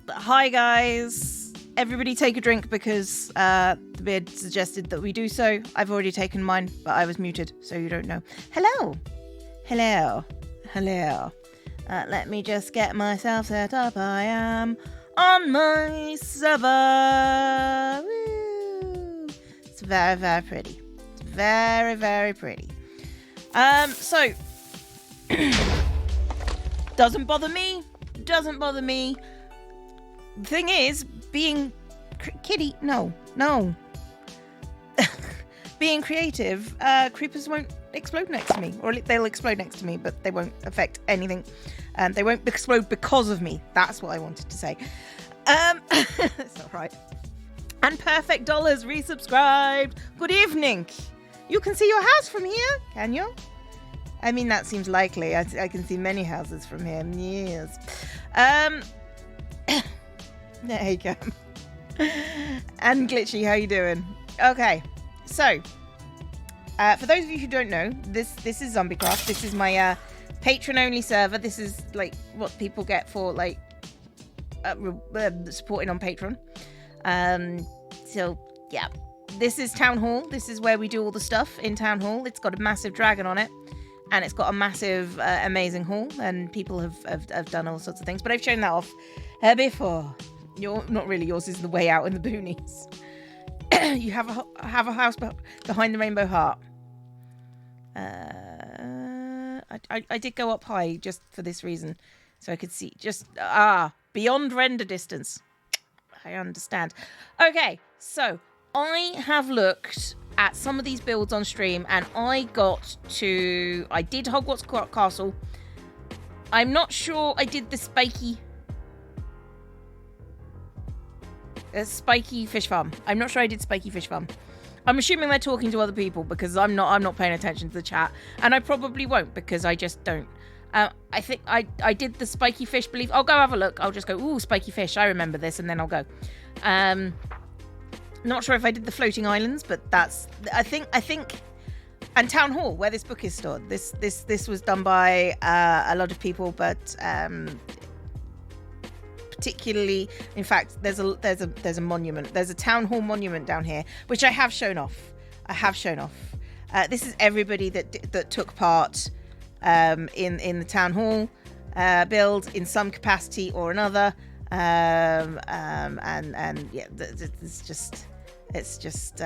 hi guys. Everybody take a drink because the beard suggested that we do so. I've already taken mine, but I was muted, so you don't know. Hello. Hello. Hello. Let me just get myself set up. I am on my server. Woo. It's very, very pretty. It's very, very pretty. So doesn't bother me. Doesn't bother me. The thing is, being kitty, no. Being creative, creepers won't explode next to me, or they'll explode next to me, but they won't affect anything. They won't explode because of me. That's what I wanted to say. That's not right. And Perfect Dollars resubscribed. Good evening. You can see your house from here, can you? I mean, that seems likely. I can see many houses from here. Yes. There you go. And Glitchy, how you doing? Okay, so for those of you who don't know, this is Zombiecraft. This is my patron-only server. This is like what people get for like supporting on Patreon. So yeah, this is Town Hall. This is where we do all the stuff in Town Hall. It's got a massive dragon on it. And it's got a massive, amazing hall, and people have done all sorts of things. But I've shown that off before. Not really. Yours is the way out in the boonies. You have a house behind the Rainbow Heart. I did go up high just for this reason, so I could see beyond render distance. I understand. Okay, so I have looked at some of these builds on stream, and I did Hogwarts Castle. I'm not sure I did the spiky fish farm. I'm not sure I did spiky fish farm. I'm assuming they're talking to other people because I'm not paying attention to the chat, and I probably won't because I just don't. I think I did the spiky fish belief. I'll go have a look. I'll just go, ooh, spiky fish. I remember this, and then I'll go. Not sure if I did the floating islands, but that's I think and Town Hall, where this book is stored. This was done by a lot of people, but particularly, in fact, there's a monument. There's a Town Hall monument down here, which I have shown off. This is everybody that took part in the Town Hall build in some capacity or another. And yeah, it's just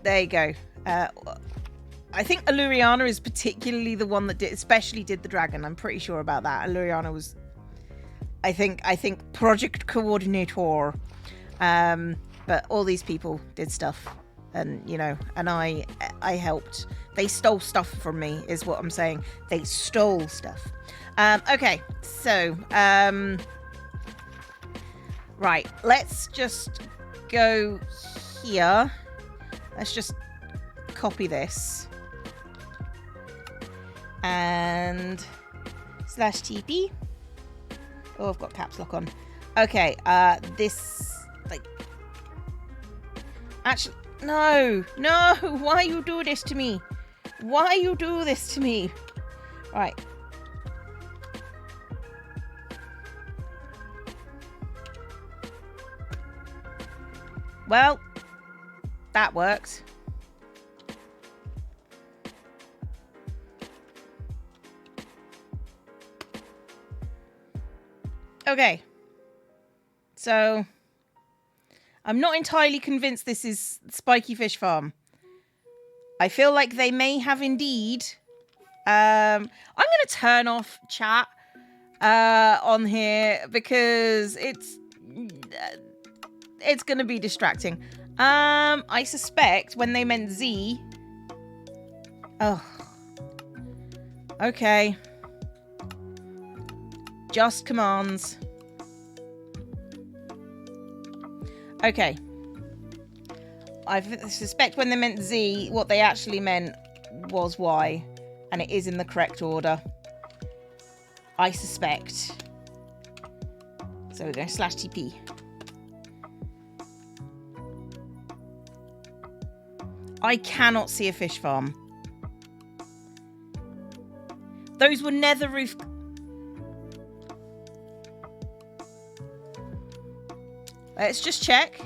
there you go. I think Alluriana is particularly the one that especially did the dragon. I'm pretty sure about that. Alluriana was, I think project coordinator. But all these people did stuff, and and I helped. They stole stuff from me, is what I'm saying. They stole stuff. Okay, so right, let's just go here. Let's just copy this and /TP. Oh, I've got caps lock on. Okay, this actually no. Why you do this to me? Why you do this to me? Right. Well, that worked. Okay. So, I'm not entirely convinced this is Spiky Fish Farm. I feel like they may have indeed. I'm going to turn off chat on here because it's going to be distracting. I suspect when they meant Z. Oh. Okay. Just commands. Okay. I suspect when they meant Z, what they actually meant was Y. And it is in the correct order. I suspect. So we're going /TP. I cannot see a fish farm. Those were nether roof. Let's just check.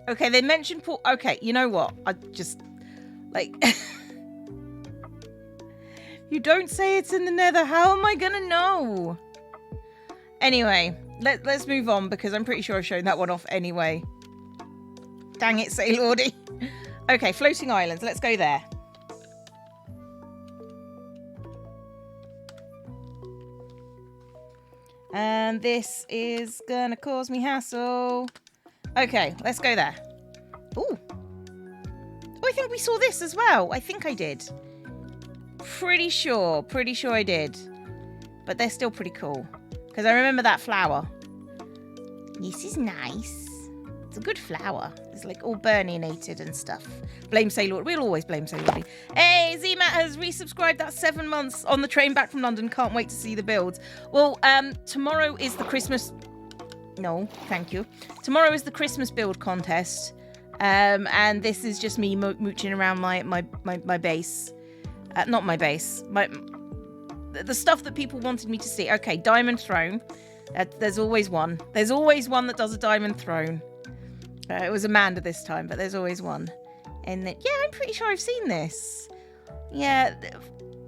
Okay, they mentioned okay, you know what? I just like you don't say it's in the Nether. How am I gonna know? Anyway, let's move on because I'm pretty sure I've shown that one off anyway. Dang it, say Lordy. Okay, floating islands. Let's go there. And this is gonna cause me hassle. Okay, let's go there. Ooh. Oh, I think we saw this as well. I think I did. Pretty sure I did. But they're still pretty cool. Because I remember that flower. This is nice. It's a good flower. It's like all burninated and stuff. Blame Sailor. We'll always blame Sailor. Hey, ZMAT has resubscribed. That's 7 months on the train back from London. Can't wait to see the builds. Well, tomorrow is the Christmas... No, thank you. Tomorrow is the Christmas build contest. And this is just me mooching around my base. Not my base. The stuff that people wanted me to see. Okay, diamond throne. There's always one. There's always one that does a diamond throne. It was Amanda this time, but there's always one. And then, yeah, I'm pretty sure I've seen this. Yeah,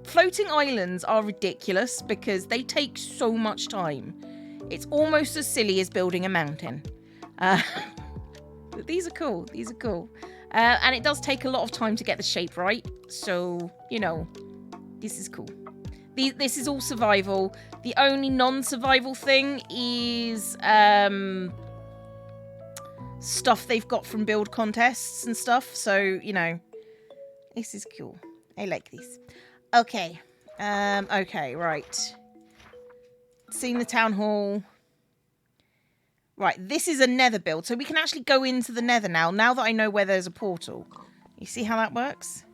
floating islands are ridiculous because they take so much time. It's almost as silly as building a mountain. But these are cool. These are cool. And it does take a lot of time to get the shape right. So, you know, this is cool. This is all survival. The only non-survival thing is stuff they've got from build contests and stuff. So, you know, this is cool. I like this. Okay. Okay, right. Seen the town hall. Right, this is a nether build. So we can actually go into the nether now that I know where there's a portal. You see how that works?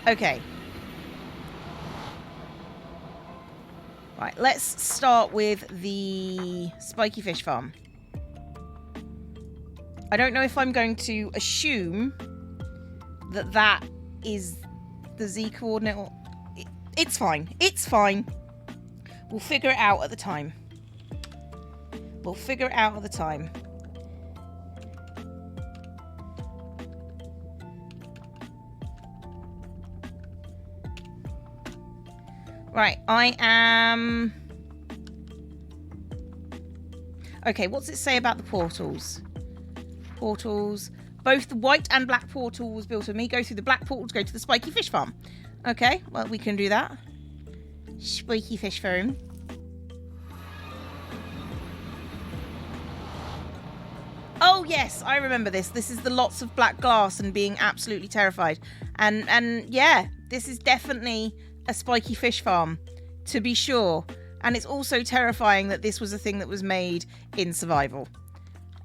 Okay. Right, let's start with the spiky fish farm. I don't know if I'm going to assume that that is the Z coordinate. Or... It's fine. It's fine. We'll figure it out at the time. We'll figure it out at the time. Right, I am... Okay, what's it say about the portals? Portals. Both the white and black portal was built on me. Go through the black portal to go to the spiky fish farm. Okay, well, we can do that. Spiky fish farm. Oh, yes, I remember this. This is the lots of black glass and being absolutely terrified. And yeah, this is definitely a spiky fish farm, to be sure. And it's also terrifying that this was a thing that was made in survival.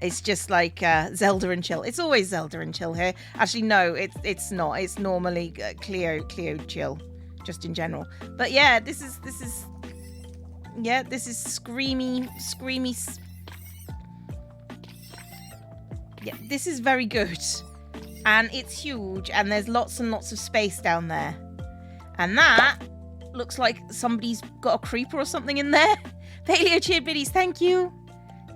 It's just like Zelda and chill. It's always Zelda and chill here. Actually, no, it's not. It's normally Cleo chill, just in general. But yeah, this is screamy. Yeah, this is very good. And it's huge, and there's lots and lots of space down there. And that looks like somebody's got a creeper or something in there. Paleo cheer biddies, thank you.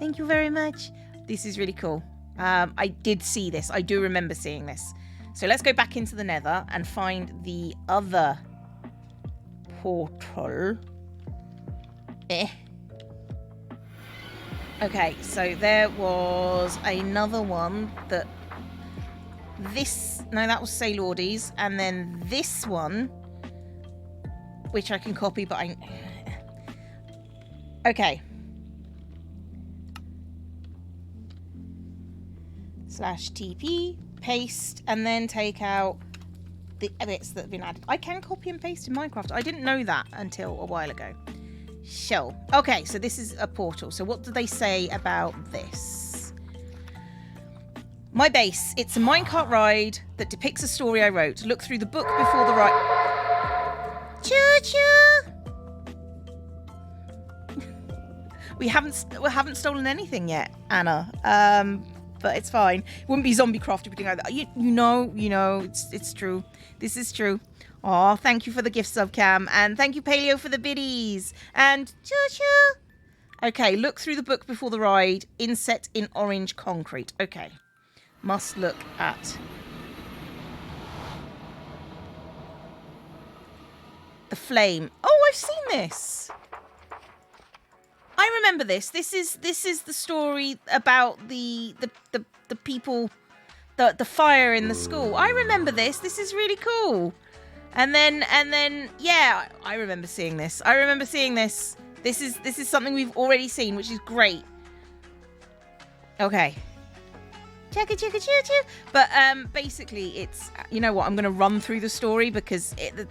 Thank you very much. This is really cool. I did see this. I do remember seeing this. So let's go back into the nether and find the other portal. Okay, so there was another one that... No, that was Sailordies. And then this one, which I can copy, but I... Okay. /TP, paste, and then take out the bits that have been added. I can copy and paste in Minecraft. I didn't know that until a while ago. So, okay, so this is a portal. So what do they say about this? My base. It's a minecart ride that depicts a story I wrote. Look through the book before the ride. Choo-choo! We haven't stolen anything yet, Anna. But it's fine. It wouldn't be Zombiecraft if we didn't know that. You know, it's true. This is true. Oh, thank you for the gift sub, Cam. And thank you, Paleo, for the biddies. And choo-choo. Okay, look through the book before the ride. Inset in orange concrete. Okay. Must look at the flame. Oh, I've seen this. I remember this. This is the story about the people, the fire in the school. I remember this. This is really cool. And then yeah, I remember seeing this. This is something we've already seen, which is great. Okay. Checka checka choo choo. But basically it's, you know what, I'm going to run through the story because it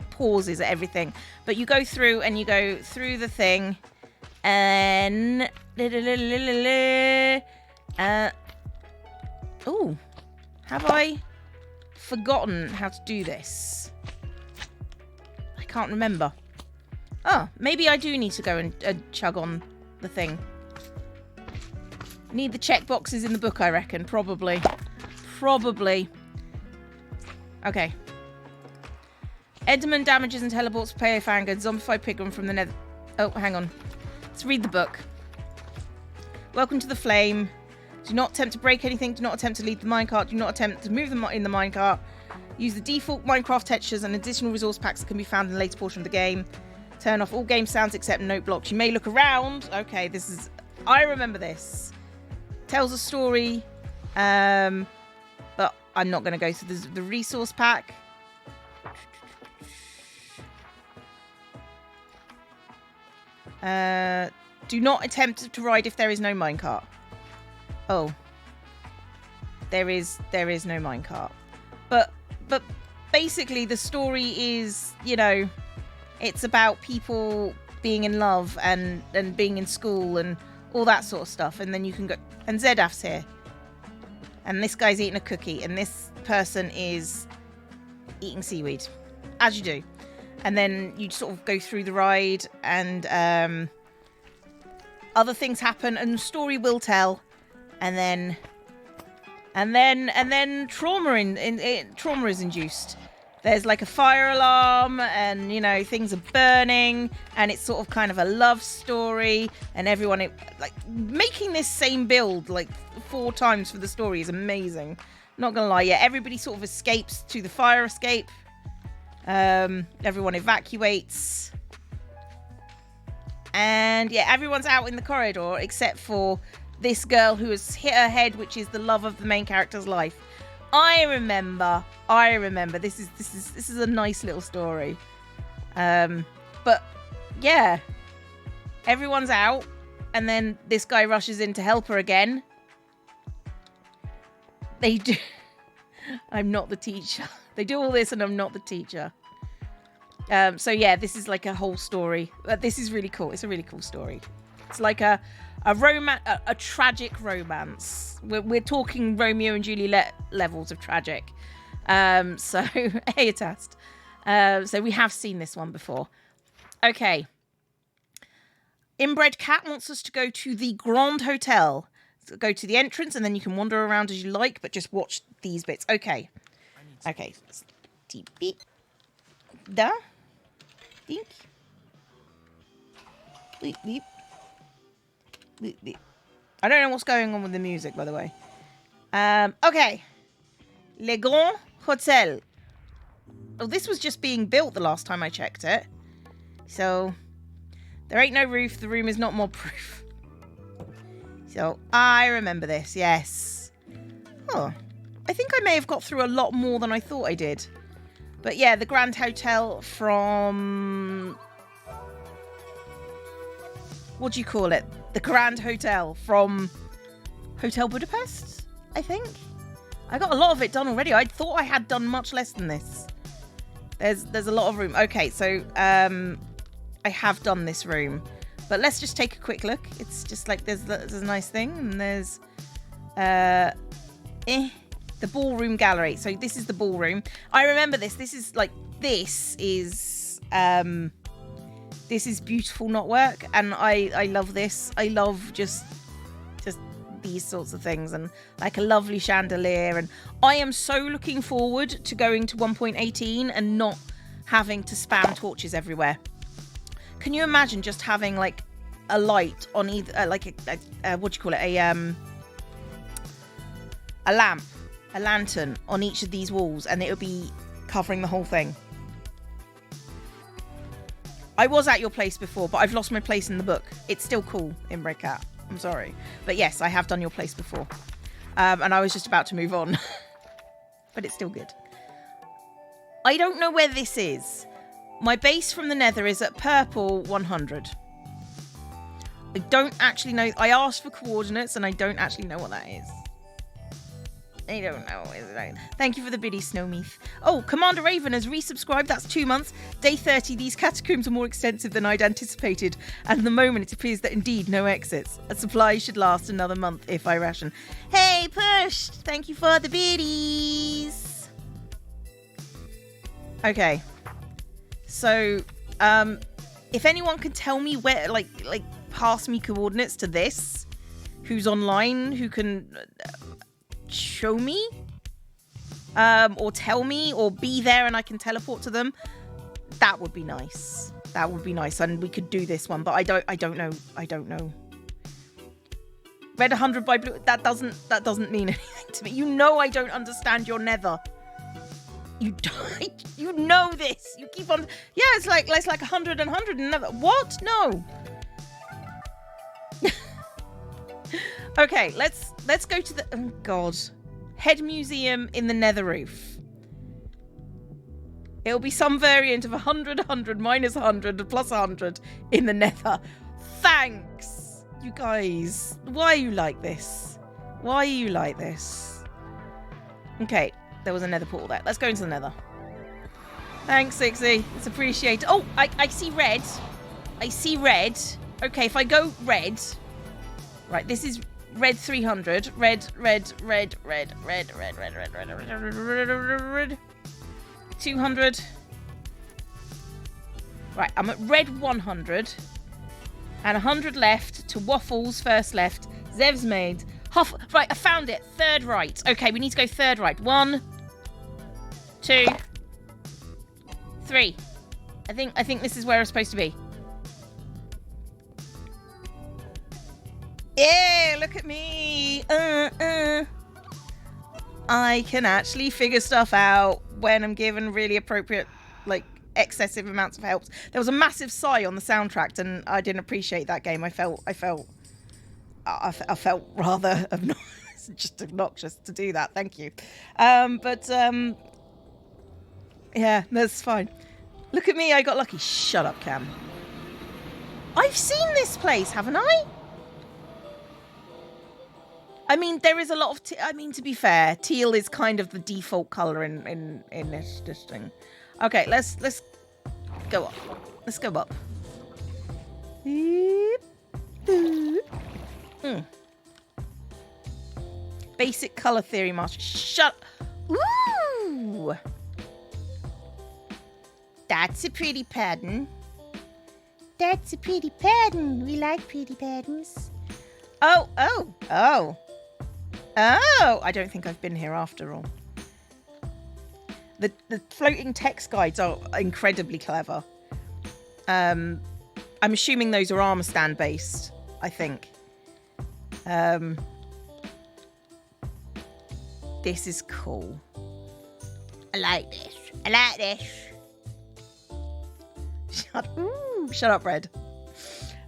pauses at everything. But you go through the thing and oh, have I forgotten how to do this? I can't remember. Oh, maybe I do need to go and chug on the thing. Need the checkboxes in the book, I reckon. Probably. Okay. Edmund damages and teleports Player Fanga, zombified pigman from the nether. Oh, hang on. Let's read the book. Welcome to the flame. Do not attempt to break anything. Do not attempt to lead the minecart. Do not attempt to move them in the minecart. Use the default Minecraft textures and additional resource packs that can be found in the later portion of the game. Turn off all game sounds except note blocks. You may look around. Okay, I remember this. Tells a story. But I'm not going to go through the resource pack. Do not attempt to ride if there is no minecart. Oh. There is no minecart. But basically the story is, you know, it's about people being in love and being in school and all that sort of stuff. And then you can go... And Zedaf's here. And this guy's eating a cookie. And this person is eating seaweed. As you do. And then you sort of go through the ride and other things happen and the story will tell. And then trauma is induced. There's like a fire alarm and, you know, things are burning and it's sort of kind of a love story and everyone, like, making this same build like 4 times for the story is amazing. Not gonna lie, yeah, everybody sort of escapes to the fire escape. Everyone evacuates. And yeah, everyone's out in the corridor except for this girl who has hit her head, which is the love of the main character's life. I remember. This is a nice little story. But yeah, everyone's out, and then this guy rushes in to help her again. They do. I'm not the teacher. They do all this, and I'm not the teacher. So yeah, this is like a whole story. This is really cool. It's a really cool story. It's like a romance, a tragic romance. We're talking Romeo and Juliet levels of tragic. So hey, test. So we have seen this one before. Okay. Inbred Cat wants us to go to the Grand Hotel. So go to the entrance, and then you can wander around as you like, but just watch these bits. Okay. Okay. Deep beep. Da. Dink. Beep beep. Beep beep. I don't know what's going on with the music, by the way. Okay. Le Grand Hotel. Oh, this was just being built the last time I checked it. So, there ain't no roof. The room is not mob-proof. So, I remember this, yes. Oh, I think I may have got through a lot more than I thought I did. But yeah, the Grand Hotel from... What do you call it? The Grand Hotel from Hotel Budapest, I think. I got a lot of it done already. I thought I had done much less than this. There's a lot of room. Okay, so I have done this room. But let's just take a quick look. It's just like there's a nice thing. And there's the Ballroom Gallery. So this is the ballroom. I remember this. This is beautiful knotwork. And I love this. I love just these sorts of things, and like a lovely chandelier. And I am so looking forward to going to 1.18 and not having to spam torches everywhere. Can you imagine just having like a light on either, like a what do you call it? A lamp, a lantern on each of these walls, and it would be covering the whole thing. I was at your place before, but I've lost my place in the book. It's still cool in Red Cat. I'm sorry. But yes, I have done your place before. And I was just about to move on. But it's still good. I don't know where this is. My base from the nether is at purple 100. I don't actually know. I asked for coordinates and I don't actually know what that is. I don't know. Thank you for the biddy, Snowmeath. Oh, Commander Raven has resubscribed. That's 2 months. Day 30. These catacombs are more extensive than I'd anticipated. And at the moment, it appears that indeed no exits. A supply should last another month if I ration. Hey, Push! Thank you for the biddies. Okay. So, if anyone can tell me where, like, pass me coordinates to this, who's online, who can show me, or tell me, or be there and I can teleport to them, that would be nice. That would be nice, and we could do this one. But I don't know. Red 100 by blue. That doesn't mean anything to me. You know I don't understand your nether. You know this. You keep on. Yeah, it's like 100 and 100 and nether. What? No. Okay, let's go to the, oh god, Hedge Museum in the nether roof. It'll be some variant of 100, 100, minus 100, plus 100 in the nether. Thanks, you guys. Why are you like this? Why are you like this? Okay, there was a nether portal there. Let's go into the nether. Thanks, Sixie. It's appreciated. Oh, I see red. I see red. Okay, if I go red. Right, this is red 300. Red. 200. Right, I'm at red 100. And 100 left to Waffles, first left. Zev's made. Huff. Right, I found it. Third right. Okay, we need to go third right. 1, 2, 3. I think this is where I'm supposed to be. Yeah, look at me. I can actually figure stuff out when I'm given really appropriate, like, excessive amounts of helps. There was a massive sigh on the soundtrack, and I didn't appreciate that game. I felt rather just obnoxious to do that. Thank you. Yeah, that's fine. Look at me. I got lucky. Shut up, Cam. I've seen this place, haven't I? I mean, there is a lot of... to be fair, teal is kind of the default colour in this thing. Okay, let's go up. Let's go up. Basic colour theory master. Shut... Ooh! That's a pretty pattern. That's a pretty pattern. We like pretty patterns. Oh! I don't think I've been here after all. The floating text guides are incredibly clever. I'm assuming those are armor stand based, I think. This is cool. I like this. Shut up, Red.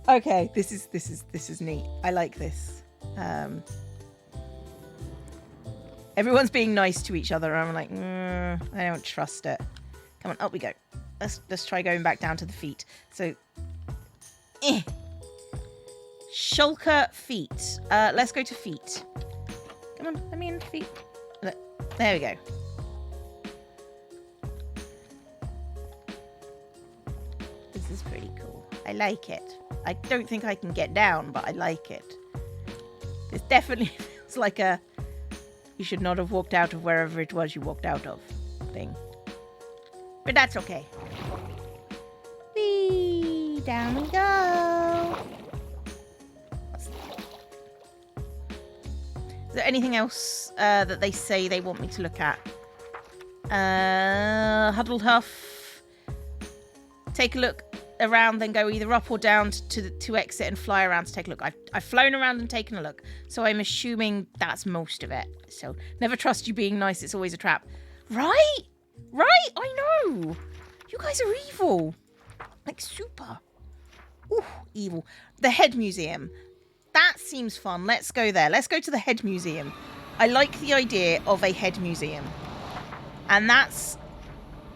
Okay, this is neat. I like this. Everyone's being nice to each other. I'm like, I don't trust it. Come on, up we go. Let's try going back down to the feet. So, Shulker feet. Let's go to feet. Come on, let me in feet. There we go. This is pretty cool. I like it. I don't think I can get down, but I like it. This definitely feels like a you should not have walked out of wherever it was you walked out of thing. But that's okay. Whee! Down we go. there anything else that they say they want me to look at? Huddled Huff. Take a look around, then go either up or down to exit and fly around to take a look. I've flown around and taken a look, so I'm assuming that's most of it. So never trust you being nice, it's always a trap. Right? Right? I know. You guys are evil. Like super. Ooh, evil. The Hedge Museum. That seems fun. Let's go there. Let's go to the Hedge Museum. I like the idea of a Hedge Museum. And that's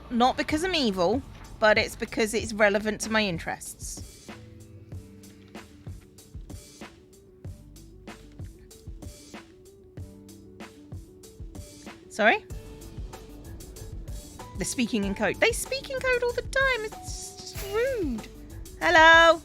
not because I'm evil, but it's because it's relevant to my interests. Sorry? They're speaking in code. They speak in code all the time. It's just rude. Hello?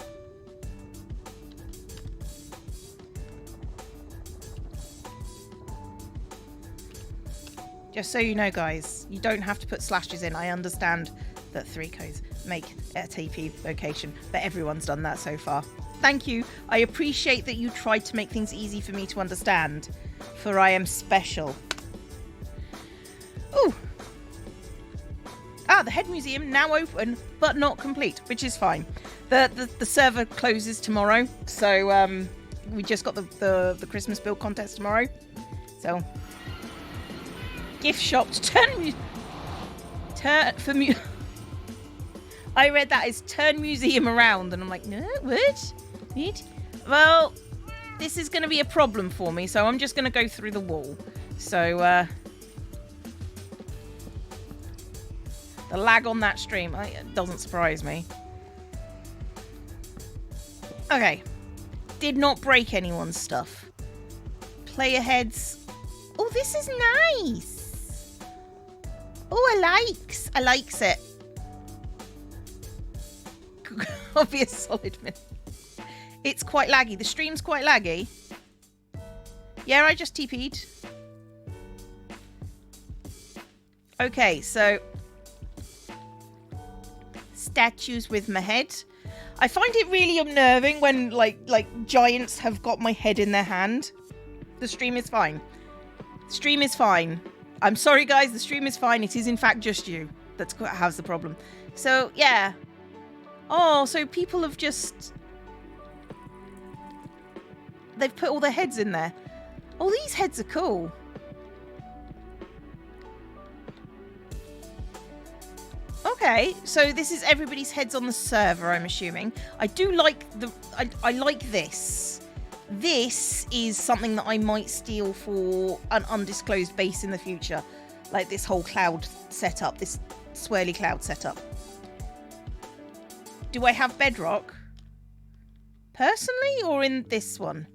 Just so you know, guys, you don't have to put slashes in. I understand that 3 codes make a TP location, but everyone's done that so far. Thank you. I appreciate that you tried to make things easy for me to understand, for I am special. Ooh. Ah, the Hedge Museum now open, but not complete, which is fine. The server closes tomorrow, so we just got the Christmas build contest tomorrow. So gift shops I read that as turn museum around, and I'm like, no, what? Well, this is going to be a problem for me, so I'm just going to go through the wall. So the lag on that stream, it doesn't surprise me. Okay. Did not break anyone's stuff. Player heads. Oh, this is nice. Oh, I likes it. Obvious solid min. It's quite laggy. The stream's quite laggy. Yeah, I just TP'd. Okay, so statues with my head. I find it really unnerving when like giants have got my head in their hand. The stream is fine. The stream is fine. I'm sorry, guys. The stream is fine. It is, in fact, just you that has the problem. So, yeah. Oh, so people have just... They've put all their heads in there. Oh, these heads are cool. Okay, so this is everybody's heads on the server, I'm assuming. I do like the... I like this. This is something that I might steal for an undisclosed base in the future. Like this whole cloud setup, this swirly cloud setup. Do I have bedrock? Personally, or in this one?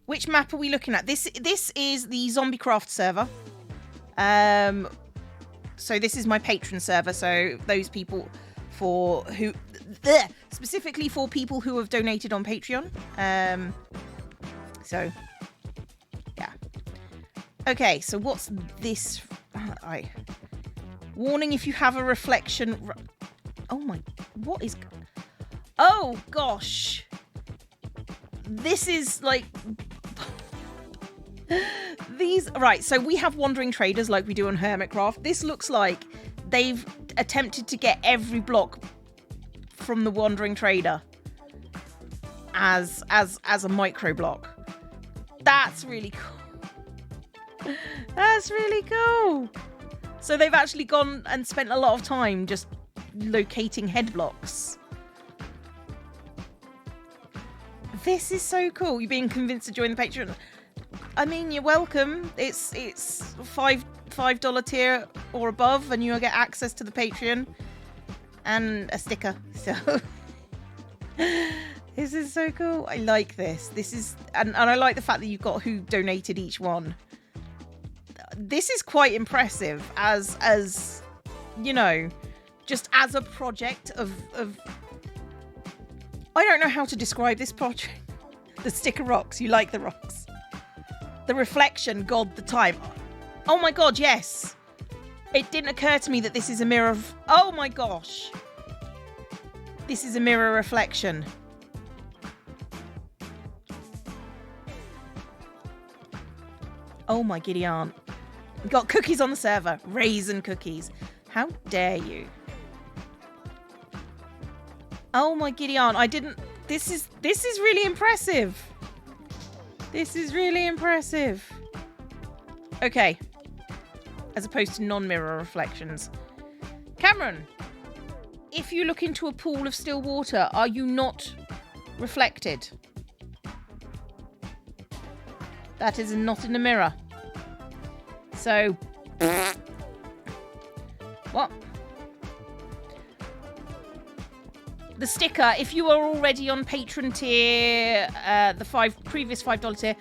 Which map are we looking at? This is the Zombiecraft server. So this is my patron server. So those people for who... specifically for people who have donated on Patreon. So, yeah. Okay, so what's this? Warning if you have a reflection... Oh my... What is... Oh, gosh. This is, like... These... Right, so we have wandering traders like we do on Hermitcraft. This looks like they've attempted to get every block from the wandering trader as a micro block. That's really cool. That's really cool. So they've actually gone and spent a lot of time just locating head blocks. This is so cool. You're being convinced to join the Patreon. I mean, you're welcome. It's $5 tier or above, and you'll get access to the Patreon and a sticker. So this is so cool. I like this. This is and I like the fact that you've got who donated each one. This is quite impressive as you know, just as a project of I don't know how to describe this project. The sticker rocks. You like the rocks. The reflection, God, the time. Oh my God, yes. It didn't occur to me that this is a mirror of... Oh my gosh. This is a mirror reflection. Oh my giddy aunt. We got cookies on the server. Raisin cookies. How dare you? Oh my giddy aunt. I didn't... This is really impressive. This is really impressive. Okay. As opposed to non-mirror reflections. Cameron, if you look into a pool of still water, are you not reflected? That is not in the mirror. So, what? The sticker, if you are already on patron tier, the previous $5 tier,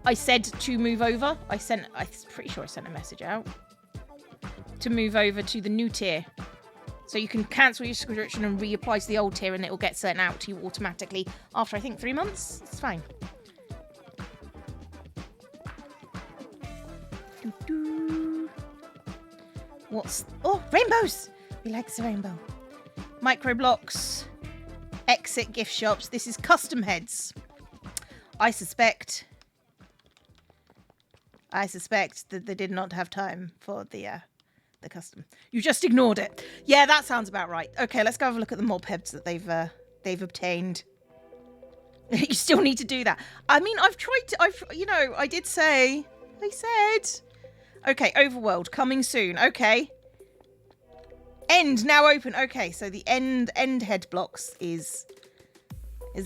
I said to move over. I'm pretty sure I sent a message out to move over to the new tier. So you can cancel your subscription and reapply to the old tier and it will get sent out to you automatically after, I think, 3 months. It's fine. What's... Oh, rainbows! We like the rainbow. Micro blocks. Exit gift shops. This is custom heads. I suspect that they did not have time for the custom. You just ignored it. Yeah, that sounds about right. Okay, let's go have a look at the mob heads that they've obtained. You still need to do that. I mean, I said. Okay, Overworld coming soon. Okay. End now open. Okay, so the end head blocks is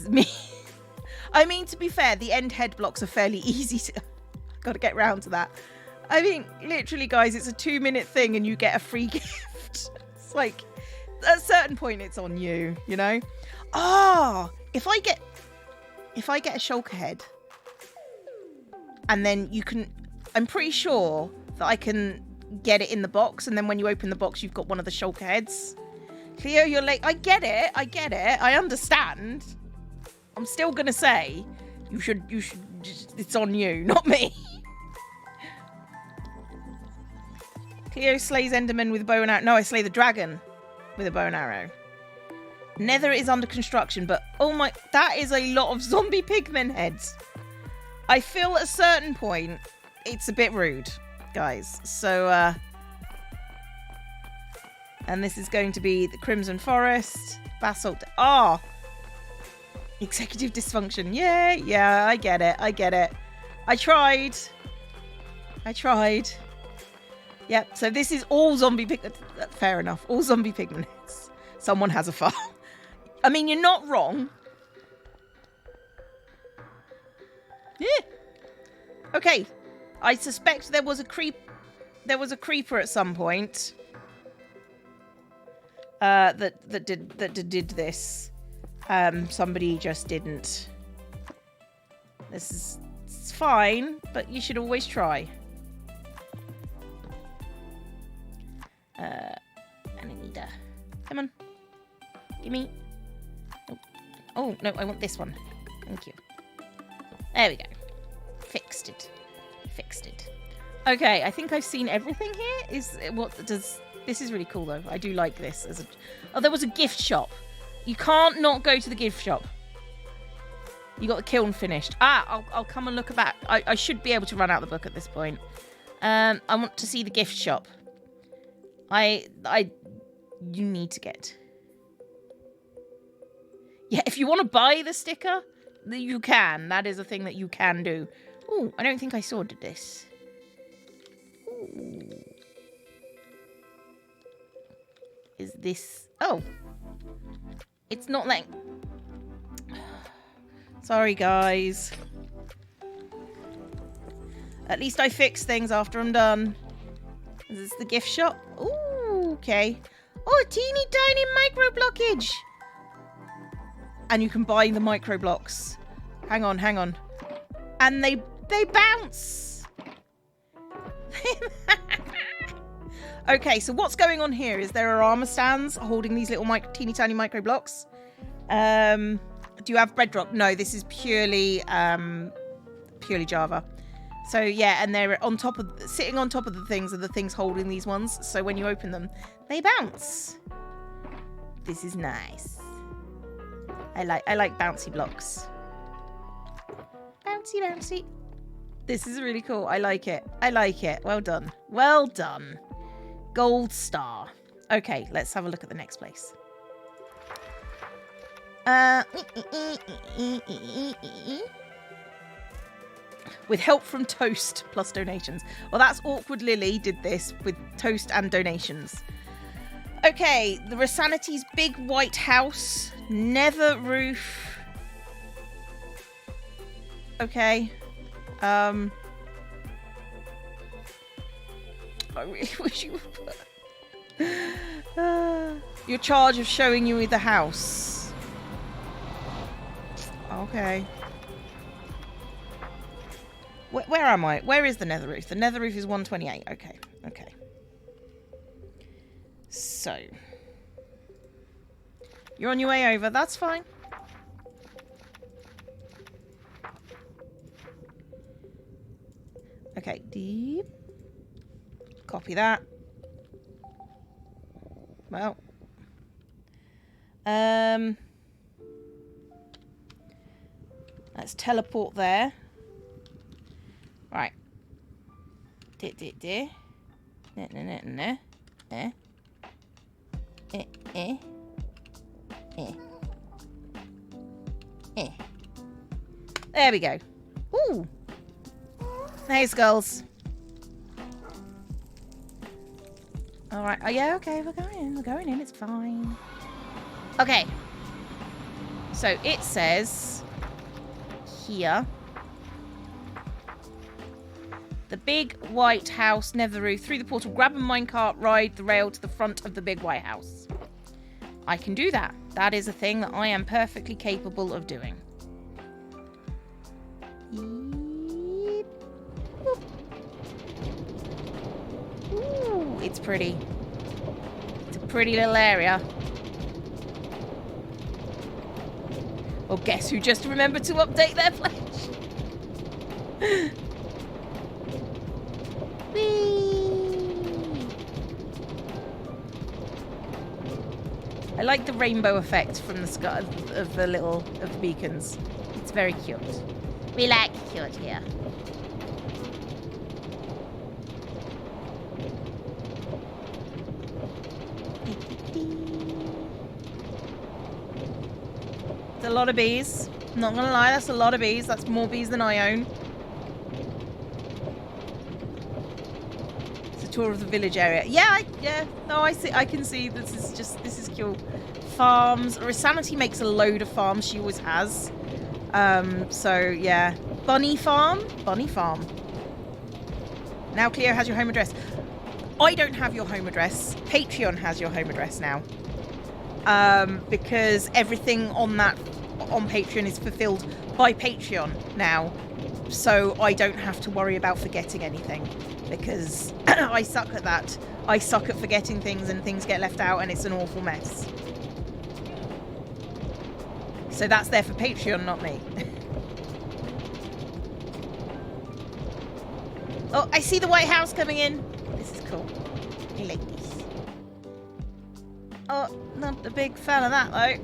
me. I mean, to be fair, the end head blocks are fairly easy to... Got to get round to that. I mean, literally, guys, it's a 2-minute thing and you get a free gift. It's like, at a certain point, it's on you, you know? Oh, if I get a shulker head, and then you can... I'm pretty sure that I can get it in the box, and then when you open the box, you've got one of the shulker heads. Cleo, you're late. I get it. I understand. I'm still gonna say you should it's on you, not me. Cleo slays Enderman with a bow and arrow. No, I slay the dragon with a bow and arrow. Nether is under construction, but oh my, that is a lot of zombie pigmen heads. I feel at a certain point it's a bit rude, guys. So and this is going to be the Crimson Forest, Basalt. Oh, executive dysfunction. Yeah, I get it. I tried. Yep, so this is all zombie pigmen. Fair enough. All zombie pigmen heads. Someone has a farm. I mean, you're not wrong. Yeah. Okay. I suspect there was a creeper at some point. That did this. Somebody just didn't. It's fine, but you should always try. And I need a... Come on. Give me... Oh, no, I want this one. Thank you. There we go. Fixed it. Okay, I think I've seen everything here. This is really cool, though. I do like this. Oh, there was a gift shop. You can't not go to the gift shop. You got the kiln finished. I'll come and look at that. I should be able to run out the book at this point. I want to see the gift shop. You need to get... Yeah, if you want to buy the sticker, you can. That is a thing that you can do. Oh, I don't think I sorted this. Ooh. Is this... Oh. It's not like... Sorry, guys. At least I fix things after I'm done. Is this the gift shop? Ooh, okay. Oh, a teeny tiny micro blockage. And you can buy the micro blocks. Hang on. And they bounce. Okay, so what's going on here is there are armor stands holding these little teeny tiny micro blocks. Do you have bedrock? No, this is purely Java. So yeah, and they're sitting on top of the things are the things holding these ones. So when you open them, they bounce. This is nice. I like bouncy blocks. Bouncy. This is really cool. I like it. I like it. Well done. Well done. Gold star. Okay, let's have a look at the next place. With help from Toast plus donations. Well, that's Awkward Lily did this with Toast and donations. Okay, the Rosanity's big white house. Nether roof. Okay. I really wish you would put... Your charge of showing you the house. Okay. Where am I? Where is the nether roof? The nether roof is 128. Okay. Okay. So. You're on your way over. That's fine. Okay. Deep. Copy that. Well. Let's teleport there. Right. There we go. Ooh. Hey, skulls. All right. Oh yeah. Okay. We're going in. We're going in. It's fine. Okay. So it says here. The big white house, nether roof, through the portal, grab a minecart, ride the rail to the front of the big white house. I can do that. That is a thing that I am perfectly capable of doing. Ooh, it's pretty. It's a pretty little area. Well, guess who just remembered to update their pledge? I like the rainbow effect from the sky of the beacons. It's very cute. We like cute here. It's a lot of bees. Not gonna lie, that's a lot of bees. That's more bees than I own. Tour of the village area. Yeah. No, I see. I can see. This is cute. Farms. Rosanity makes a load of farms. She always has. So yeah. Bunny farm. Now Cleo has your home address. I don't have your home address. Patreon has your home address now. Because everything on Patreon is fulfilled by Patreon now. So I don't have to worry about forgetting anything. Because I suck at that. I suck at forgetting things and things get left out and it's an awful mess. So that's there for Patreon, not me. Oh, I see the White House coming in. This is cool. I like this. Oh, not a big fan of that though.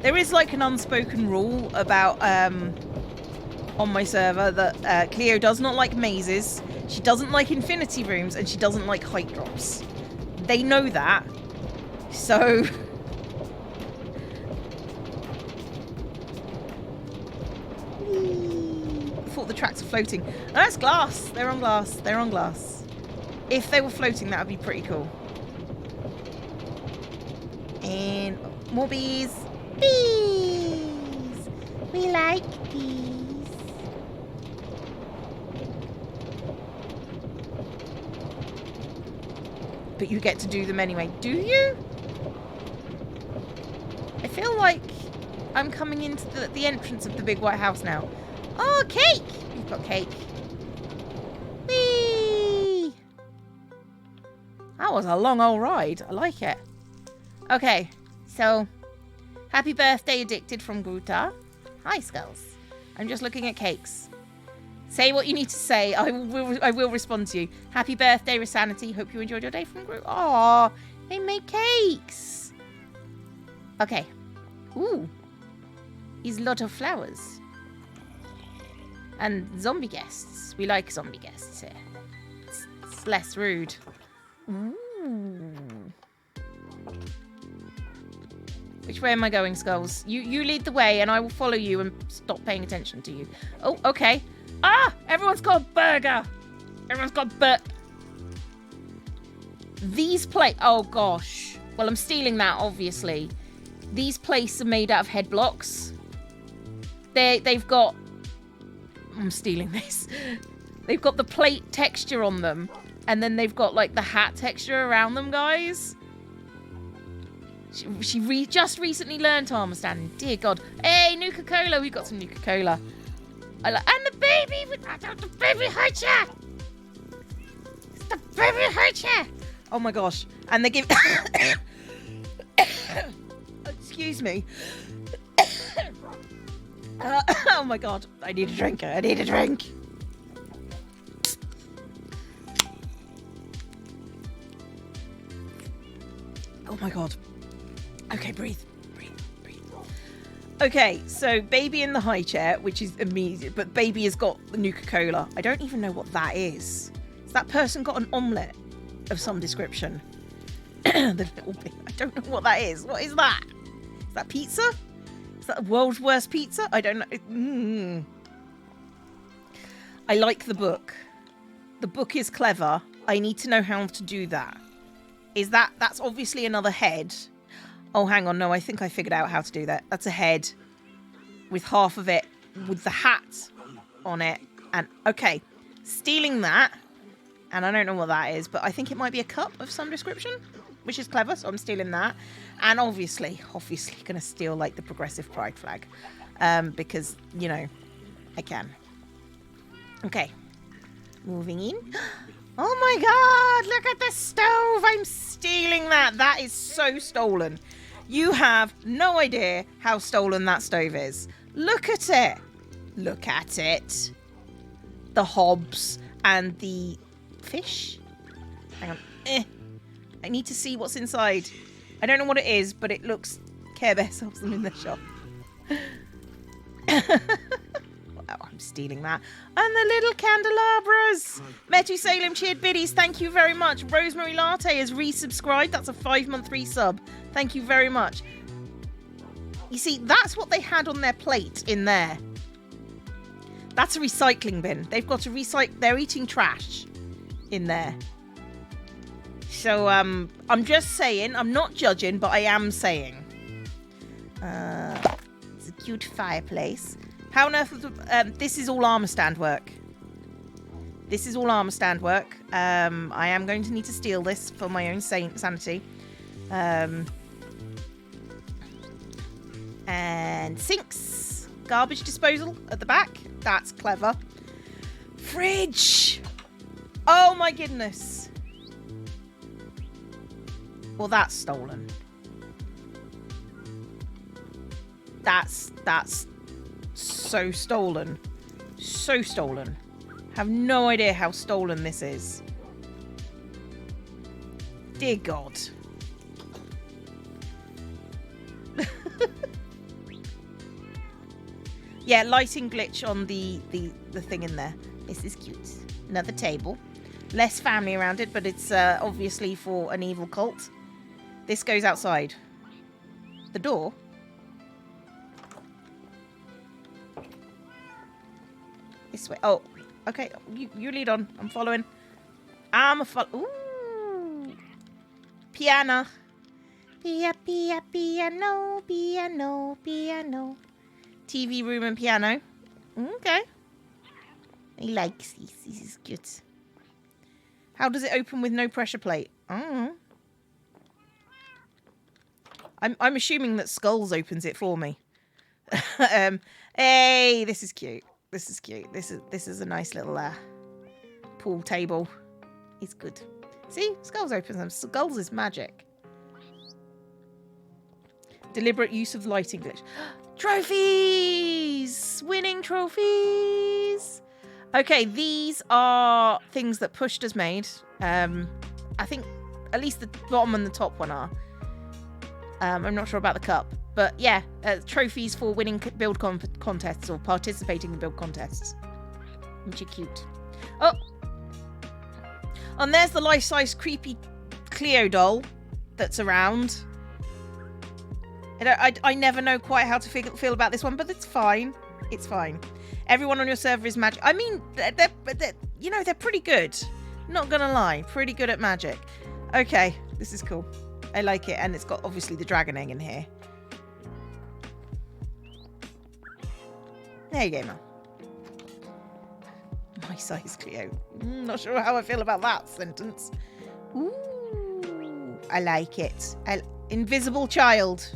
There is like an unspoken rule about on my server that Cleo does not like mazes, she doesn't like infinity rooms, and she doesn't like height drops. They know that. So... I thought the tracks are floating. Oh, that's glass. They're on glass. They're on glass. If they were floating, that would be pretty cool. And more bees. Bees! We like bees. But you get to do them anyway. Do you? I feel like I'm coming into the entrance of the big white house now. Oh, cake! You've got cake. Whee! That was a long old ride. I like it. Okay, so... Happy birthday, Addicted from Gruta. Hi, Skulls. I'm just looking at cakes. Say what you need to say. I will respond to you. Happy birthday, Rosanity. Hope you enjoyed your day from Groot. Aw, they make cakes. Okay. Ooh. Is a lot of flowers. And zombie guests. We like zombie guests here. It's less rude. Ooh. Which way am I going, Skulls? You lead the way and I will follow you and stop paying attention to you. Oh, okay. Ah! Everyone's got a burger! Everyone's got These plates... Oh, gosh. Well, I'm stealing that, obviously. These plates are made out of head blocks. They've got... I'm stealing this. They've got the plate texture on them. And then they've got, like, the hat texture around them, guys. She just recently learned arm standing. Dear God. Hey, Nuka-Cola. We got some Nuka-Cola. And the baby. The baby hurt ya. The baby hurt ya. Oh, my gosh. And they give... Excuse me. Oh, my God. I need a drink. I need a drink. Oh, my God. Okay, breathe. Okay, so baby in the high chair, which is immediate, but baby has got the Nuka-Cola. I don't even know what that is. Has that person got an omelette of some description? The little bit. I don't know what that is. What is that? Is that pizza? Is that the world's worst pizza? I don't know. I like the book. The book is clever. I need to know how to do that. That's obviously another head. Oh, hang on. No, I think I figured out how to do that. That's a head with half of it with the hat on it. And, okay, stealing that. And I don't know what that is, but I think it might be a cup of some description, which is clever. So I'm stealing that. And obviously going to steal, like, the progressive pride flag. Because, you know, I can. Okay. Moving in. Oh, my God. Look at the stove. I'm stealing that. That is so stolen. You have no idea how stolen that stove is. Look at it. Look at it. The hobs and the fish. Hang on. I need to see what's inside. I don't know what it is, but it looks... Care Bear sells them in the shop. Wow, I'm stealing that. And the little candelabras. Metu Salem cheered biddies. Thank you very much. Rosemary Latte has resubscribed. That's a 5-month resub. Thank you very much. You see, that's what they had on their plate in there. That's a recycling bin. They've got to recycle. They're eating trash in there. So, I'm just saying. I'm not judging, but I am saying. It's a cute fireplace. How on earth... this is all armor stand work. This is all armor stand work. I am going to need to steal this for my own sanity. And sinks. Garbage disposal at the back. That's clever. Fridge. Oh my goodness. Well, that's stolen. That's so stolen. So stolen. Have no idea how stolen this is. Dear God. Yeah, lighting glitch on the thing in there. This is cute. Another table. Less family around it, but it's obviously for an evil cult. This goes outside. The door. This way. Oh, okay. You lead on. I'm following. I'm a follow. Ooh. Piano. Piano, piano, piano. TV room and piano. Okay. He likes these. This is cute. How does it open with no pressure plate? Oh. I'm assuming that Skulls opens it for me. Hey, this is cute. This is cute. This is a nice little pool table. It's good. See, Skulls opens them. Skulls is magic. Deliberate use of lighting glitch. Trophies! Winning trophies! Okay, these are things that Pushed has made. I think at least the bottom and the top one are. I'm not sure about the cup. But yeah, trophies for winning build contests or participating in build contests. Aren't you cute? Oh! And there's the life-size creepy Cleo doll that's around. I never know quite how to feel about this one, but it's fine. It's fine. Everyone on your server is magic. I mean, they're pretty good. Not gonna lie, pretty good at magic. Okay, this is cool. I like it, and it's got obviously the dragon egg in here. There you go, man. My size Cleo. Not sure how I feel about that sentence. Ooh, I like it. Invisible child.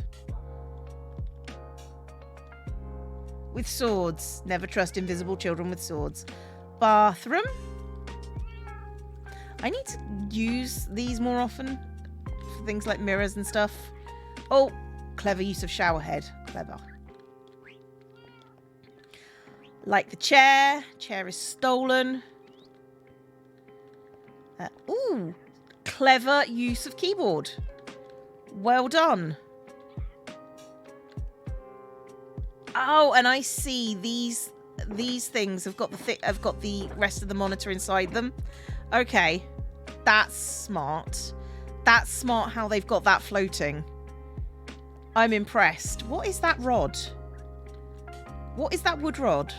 With swords. Never trust invisible children with swords. Bathroom. I need to use these more often for things like mirrors and stuff. Oh, clever use of shower head. Clever. Like the chair. Chair is stolen. Ooh, clever use of keyboard. Well done. Oh, and I see these things have got the rest of the monitor inside them. Okay, that's smart. That's smart how they've got that floating. I'm impressed. What is that rod? What is that wood rod?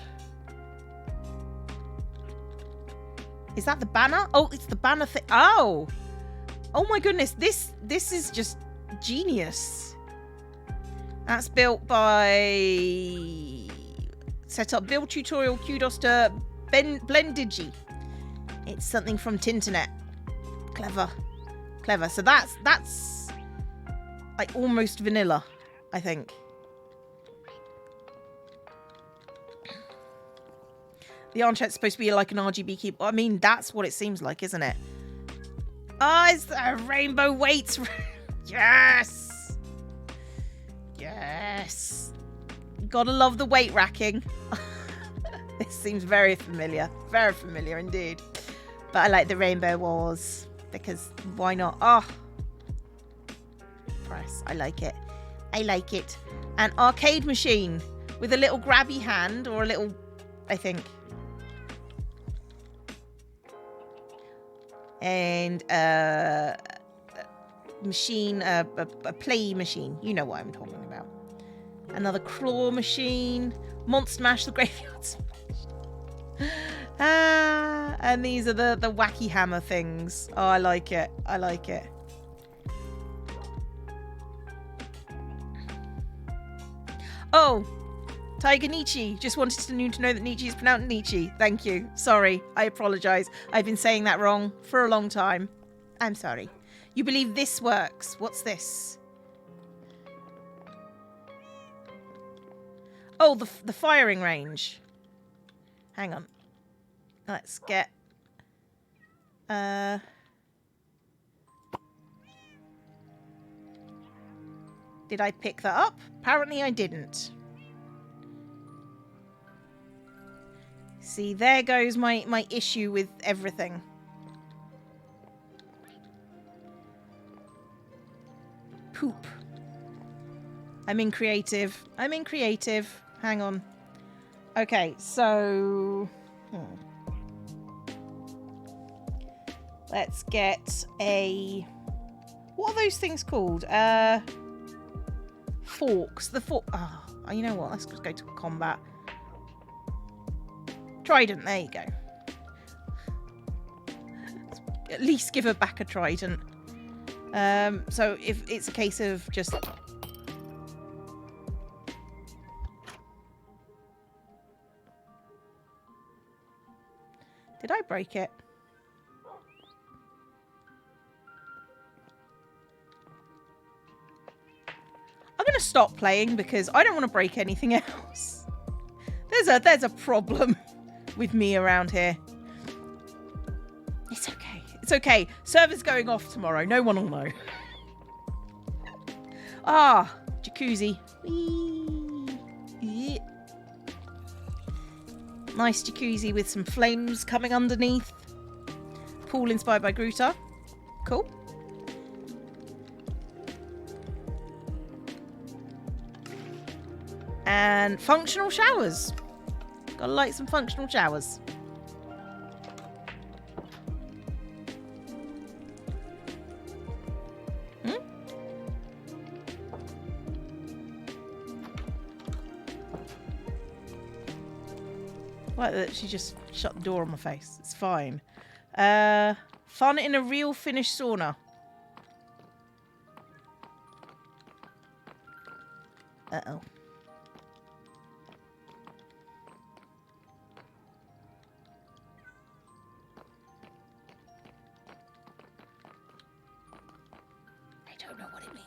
Is that the banner? Oh, it's the banner thing. Oh! Oh my goodness, this is just genius. That's built by... Set up build tutorial, kudos to Blendigi. It's something from Tinternet. Clever. Clever. So that's like almost vanilla, I think. The Arnchet's supposed to be like an RGB keyboard. I mean, that's what it seems like, isn't it? Oh, it's a rainbow weights. Yes. Yes. Gotta love the weight racking. This seems very familiar. Very familiar indeed. But I like the rainbow wars. Because why not? Oh. Press. I like it. I like it. An arcade machine with a little grabby hand or a little, I think. And machine, a play machine. You know what I'm talking about. Another claw machine. Monster Mash, the graveyard smash. And these are the wacky hammer things. Oh, I like it. I like it. Oh, Tiger Nietzsche. Just wanted to know that Nietzsche is pronounced Nietzsche. Thank you. Sorry. I apologise. I've been saying that wrong for a long time. I'm sorry. You believe this works. What's this? Oh, the firing range. Hang on. Let's get... Did I pick that up? Apparently I didn't. See, there goes my issue with everything. Poop. I'm in creative. I'm in creative. Hang on. Okay, so... Let's get a... What are those things called? Forks. The fork... Oh, you know what? Let's just go to combat. Trident. There you go. At least give her back a trident. So if it's a case of just... Did I break it? I'm going to stop playing because I don't want to break anything else. There's a problem with me around here. It's okay. It's okay. Server's going off tomorrow. No one will know. Ah, jacuzzi. Whee. Yeah. Nice jacuzzi with some flames coming underneath. Pool inspired by Gruta. Cool. And functional showers. Gotta like some functional showers. Like that she just shut the door on my face. It's fine. Fun in a real Finnish sauna. Uh-oh. I don't know what it means.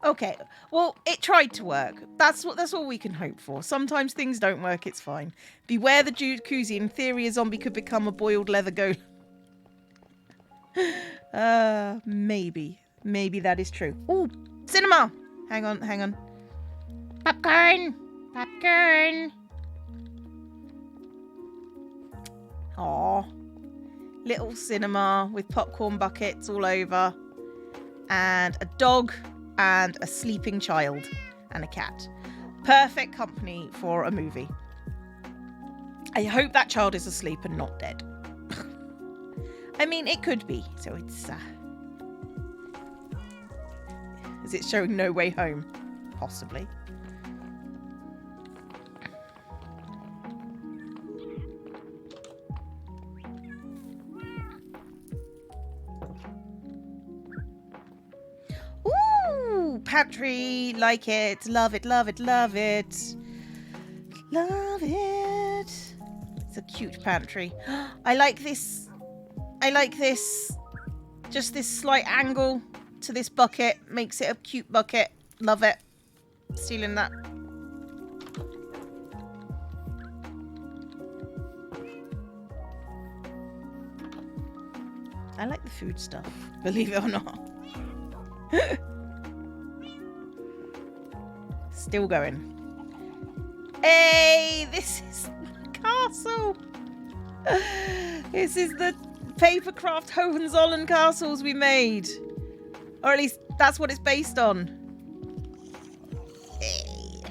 Okay, well, it tried to work. That's all we can hope for. Sometimes things don't work, it's fine. Beware the Jacuzzi. In theory, a zombie could become a boiled leather golem. Maybe. Maybe that is true. Ooh, cinema! Hang on. Popcorn! Popcorn! Aww. Little cinema with popcorn buckets all over. And a dog. And a sleeping child and a cat. Perfect company for a movie. I hope that child is asleep and not dead. I mean, it could be. So it's... Is it showing No Way Home? Possibly. Pantry, like it, love it. Love it. It's a cute pantry. I like this. Just this slight angle to this bucket makes it a cute bucket. Love it. Stealing that. I like the food stuff, believe it or not. Still going. Hey, this is the castle. This is the papercraft Hohenzollern castles we made. Or at least that's what it's based on. Hey.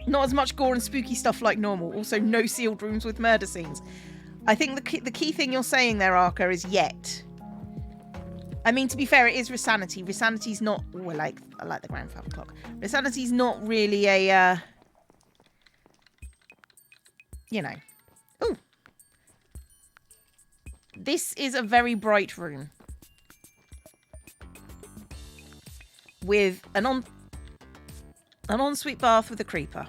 Not as much gore and spooky stuff like normal. Also, no sealed rooms with murder scenes. I think the key thing you're saying there, Arca, is yet. I mean, to be fair, it is Risanity. Risanity's not... Oh, I like the grandfather clock. Risanity's not really a... you know. Ooh. This is a very bright room. With an ensuite bath with a creeper.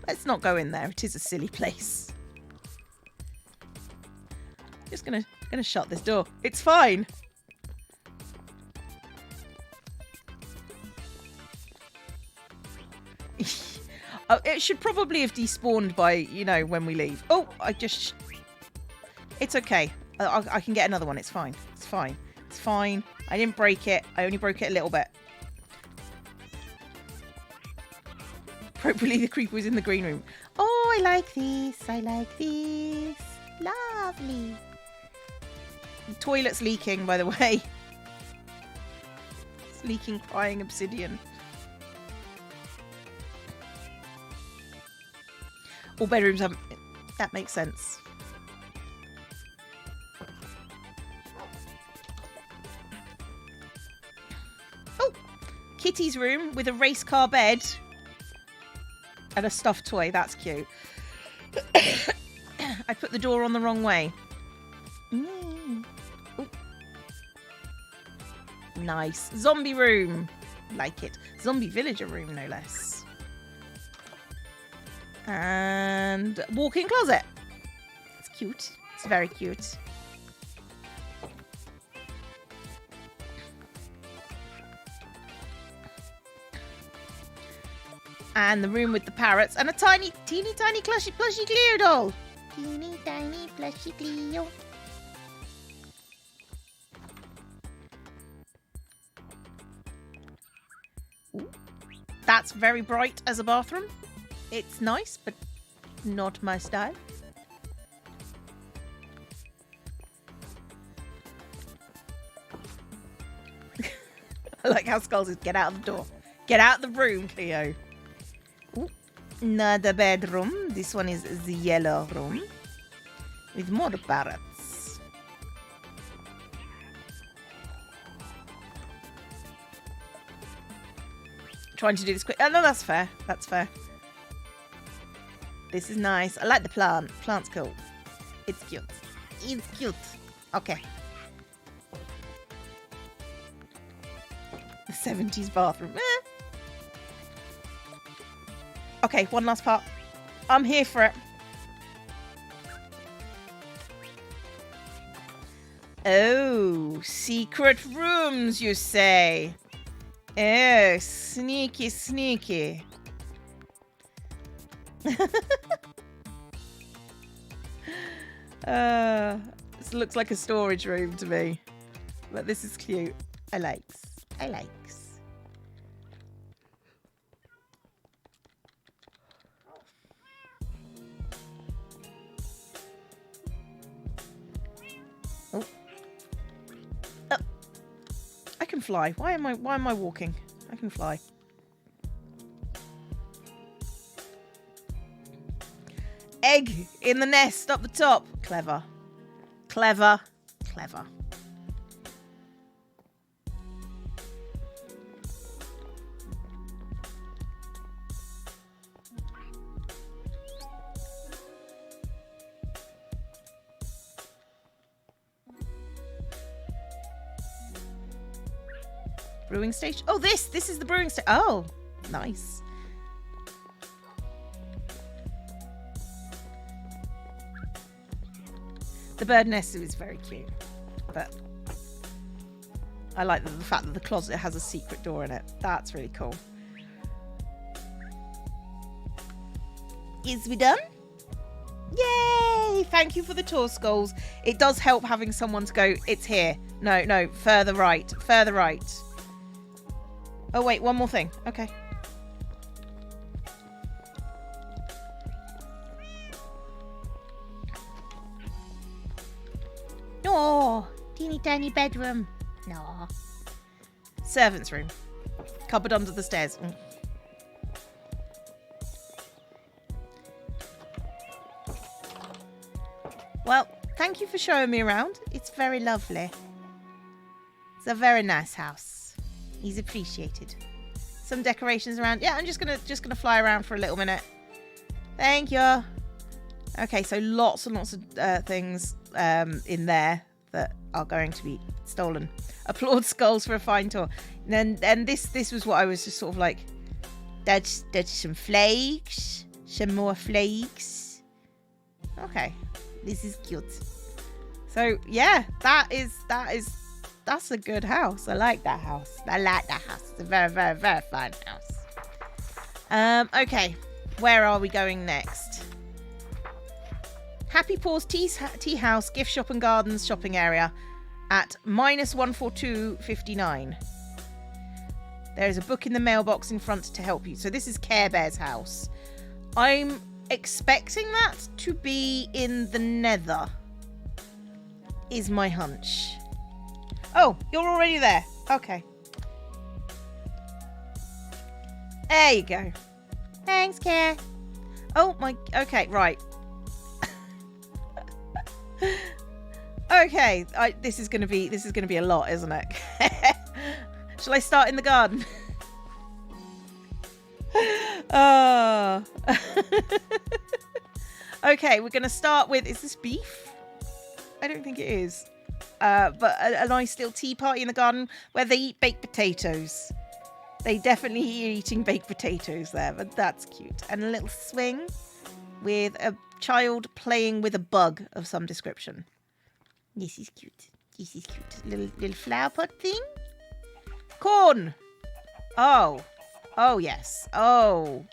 Let's not go in there. It is a silly place. Just gonna shut this door. It's fine. Oh, it should probably have despawned by, you know, when we leave. Oh, it's okay. I can get another one. It's fine. It's fine. It's fine. I didn't break it. I only broke it a little bit. Probably the creeper was in the green room. Oh, I like this. I like this. Lovely. The toilet's leaking, by the way. It's leaking crying obsidian. All bedrooms have... That makes sense. Oh! Kitty's room with a race car bed. And a stuffed toy. That's cute. I put the door on the wrong way. Nice. Zombie room. Like it. Zombie villager room, no less. And walk-in closet. It's cute. It's very cute. And the room with the parrots. And a teeny tiny plushy Cleo doll. Teeny tiny plushy Cleo. Ooh. That's very bright as a bathroom. It's nice, but not my style. I like how Skulls is get out of the door. Get out the room, Cleo. Ooh, another bedroom. This one is the yellow room. With more parrots. Trying to do this quick. Oh, no, that's fair. That's fair. This is nice. I like the plant. Plant's cool. It's cute. It's cute. Okay. The 70s bathroom. Okay, one last part. I'm here for it. Oh, secret rooms, you say? Oh, sneaky, sneaky. This looks like a storage room to me. But this is cute. I likes. I likes. Oh. Oh. I can fly. Why am I walking? I can fly. Egg in the nest up the top. Clever. Clever. Clever. Brewing station. Oh, this is the brewing station. Oh, nice. The bird nest is very cute, but I like the fact that the closet has a secret door in it. That's really cool. Is we done? Yay! Thank you for the tour, Skulls. It does help having someone to go, it's here. No, further right. Further right. Oh, wait, one more thing. Okay. Oh, teeny tiny bedroom. No. Servant's room. Cupboard under the stairs. Mm. Well, thank you for showing me around. It's very lovely. It's a very nice house. He's appreciated. Some decorations around. Yeah, I'm just gonna fly around for a little minute. Thank you. Okay, so lots and lots of things in there that are going to be stolen. Applaud Skulls for a fine tour. And this was what I was just sort of like. That's some flakes. Some more flakes. Okay, this is cute. So yeah, that's a good house. I like that house. I like that house. It's a very, very, very fine house. Okay, where are we going next? Happy Paws Tea House, Gift Shop and Gardens shopping area at -142.59. There is a book in the mailbox in front to help you. So this is Care Bear's house. I'm expecting that to be in the Nether, is my hunch. Oh, you're already there. Okay. There you go. Thanks, Care. Oh my. Okay, right. Okay, this is gonna be a lot, isn't it? Shall I start in the garden? Okay, we're gonna start with. Is this beef? I don't think it is. But a nice little tea party in the garden where they eat baked potatoes. They definitely eating baked potatoes there, but that's cute. And a little swing with a child playing with a bug of some description. This is cute. This is cute. Little flower pot thing. Corn. Oh. Oh, yes. Oh.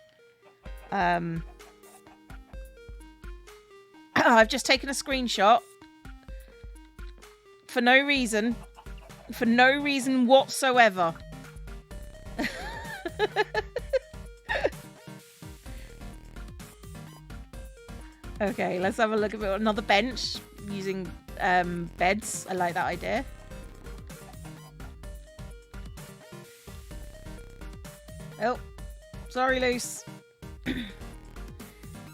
I've just taken a screenshot. For no reason. For no reason whatsoever. Okay, let's have a look at another bench using beds. I like that idea. Oh, sorry, Luce.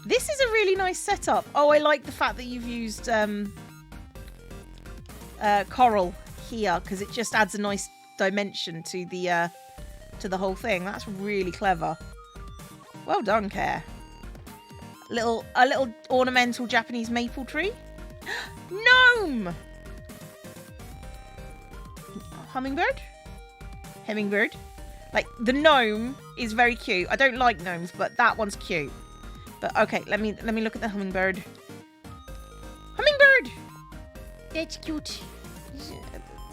This is a really nice setup. Oh, I like the fact that you've used coral here because it just adds a nice dimension to the whole thing. That's really clever. Well done, Care. A little ornamental Japanese maple tree. Gnome. Hummingbird. Hummingbird. Like the gnome is very cute. I don't like gnomes, but that one's cute. But okay, let me look at the hummingbird. Hummingbird. That's cute.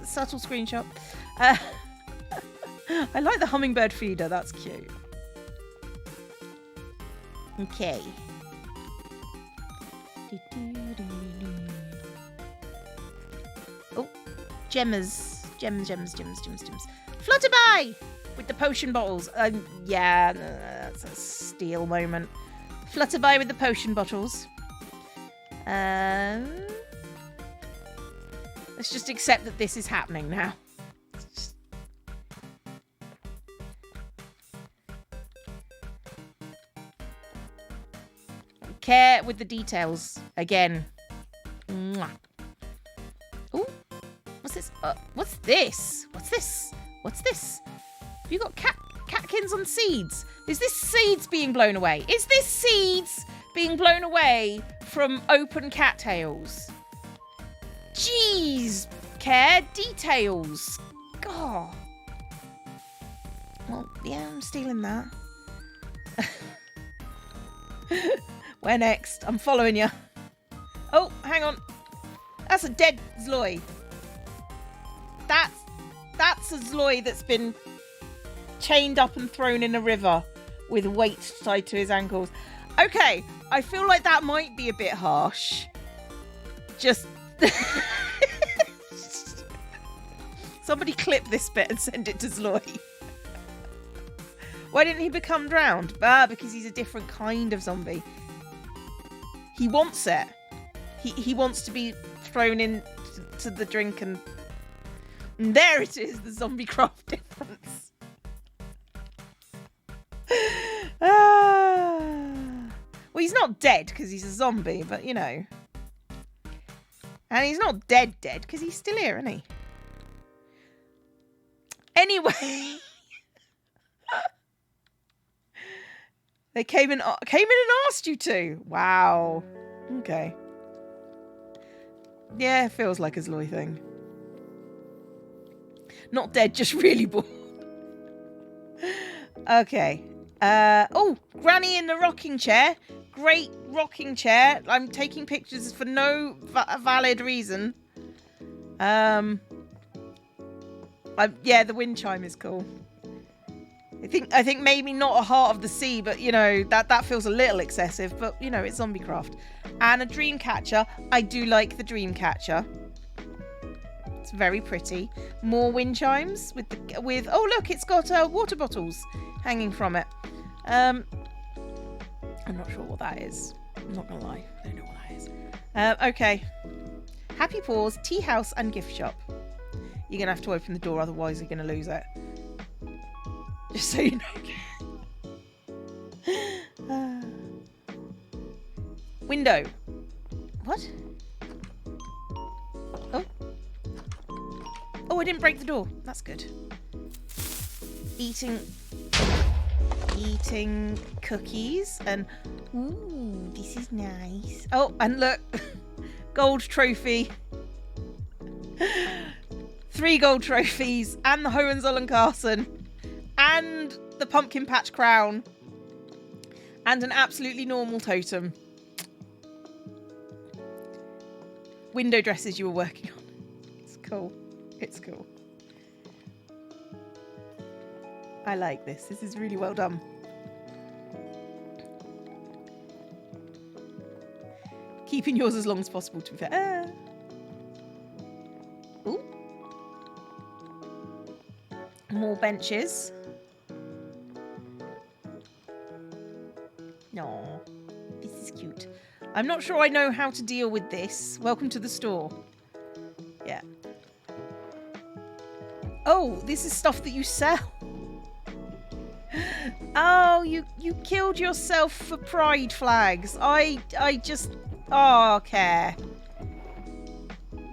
Subtle screenshot. I like the hummingbird feeder. That's cute. Okay. Oh, gems. Gems. Flutterby with the potion bottles. Yeah, that's a steal moment. Flutterby with the potion bottles. Let's just accept that this is happening now. Care with the details again. Mwah. Ooh, what's this? What's this? What's this? What's this? Have you got catkins on seeds? Is this seeds being blown away? Is this seeds being blown away from open cattails? Jeez, Care, details. God. Well, yeah, I'm stealing that. Where next? I'm following you. Oh, hang on. That's a dead Zloy. That's a Zloy that's been chained up and thrown in a river with weight tied to his ankles. Okay, I feel like that might be a bit harsh. Just... Somebody clip this bit and send it to Zloy. Why didn't he become drowned? Because he's a different kind of zombie. He wants it. He wants to be thrown in to the drink and there it is, the Zombiecraft difference. Well, he's not dead because he's a zombie, but you know. And he's not dead because he's still here, isn't he? Anyway. They came in and asked you to. Wow. Okay. Yeah, feels like a Zloy thing. Not dead, just really bored. Okay. Oh, Granny in the rocking chair. Great rocking chair. I'm taking pictures for no valid reason. Yeah, the wind chime is cool. I think maybe not a Heart of the Sea, but you know, that feels a little excessive, but you know, it's Zombiecraft. And a dream catcher. I do like the dream catcher. It's very pretty. More wind chimes with oh look, it's got water bottles hanging from it. I'm not sure what that is. I'm not gonna lie, I don't know what that is. Okay. Happy Paws, tea house and gift shop. You're gonna have to open the door, otherwise you're gonna lose it. Just so you know. Window. What? Oh. Oh, I didn't break the door. That's good. Eating cookies and ooh, this is nice. Oh, and look. Gold trophy. 3 gold trophies and the Hohenzollern-Carson. And the pumpkin patch crown. And an absolutely normal totem. Window dresses you were working on. It's cool. It's cool. I like this. This is really well done. Keeping yours as long as possible, to be fair. Ooh. More benches. No, this is cute. I'm not sure I know how to deal with this. Welcome to the store. Yeah. Oh, this is stuff that you sell. Oh, you killed yourself for pride flags. I just... Oh, Care.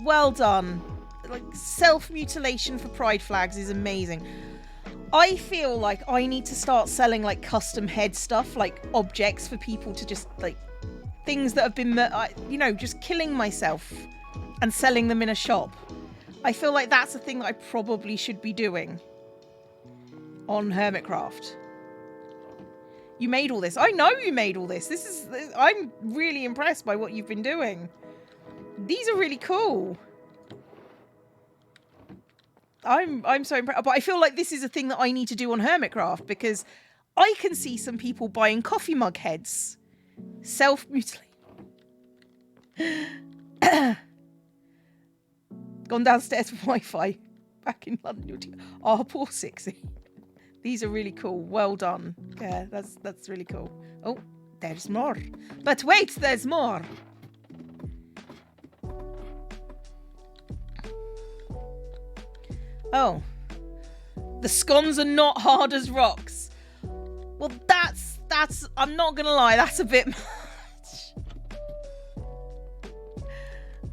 Well done. Like, self-mutilation for pride flags is amazing. I feel like I need to start selling, like, custom head stuff, like objects for people to just, like, things that have been, you know, just killing myself and selling them in a shop. I feel like that's a thing that I probably should be doing on Hermitcraft. You made all this. I know you made all this. I'm really impressed by what you've been doing. These are really cool. I'm so impressed. But I feel like this is a thing that I need to do on Hermitcraft because I can see some people buying coffee mug heads. Self-mutilate. Gone downstairs for Wi-Fi. Back in London. Oh, poor Sixie. These are really cool. Well done. Yeah, that's really cool. Oh, there's more. But wait, there's more. Oh. The scones are not hard as rocks. Well, that's I'm not gonna lie, that's a bit much.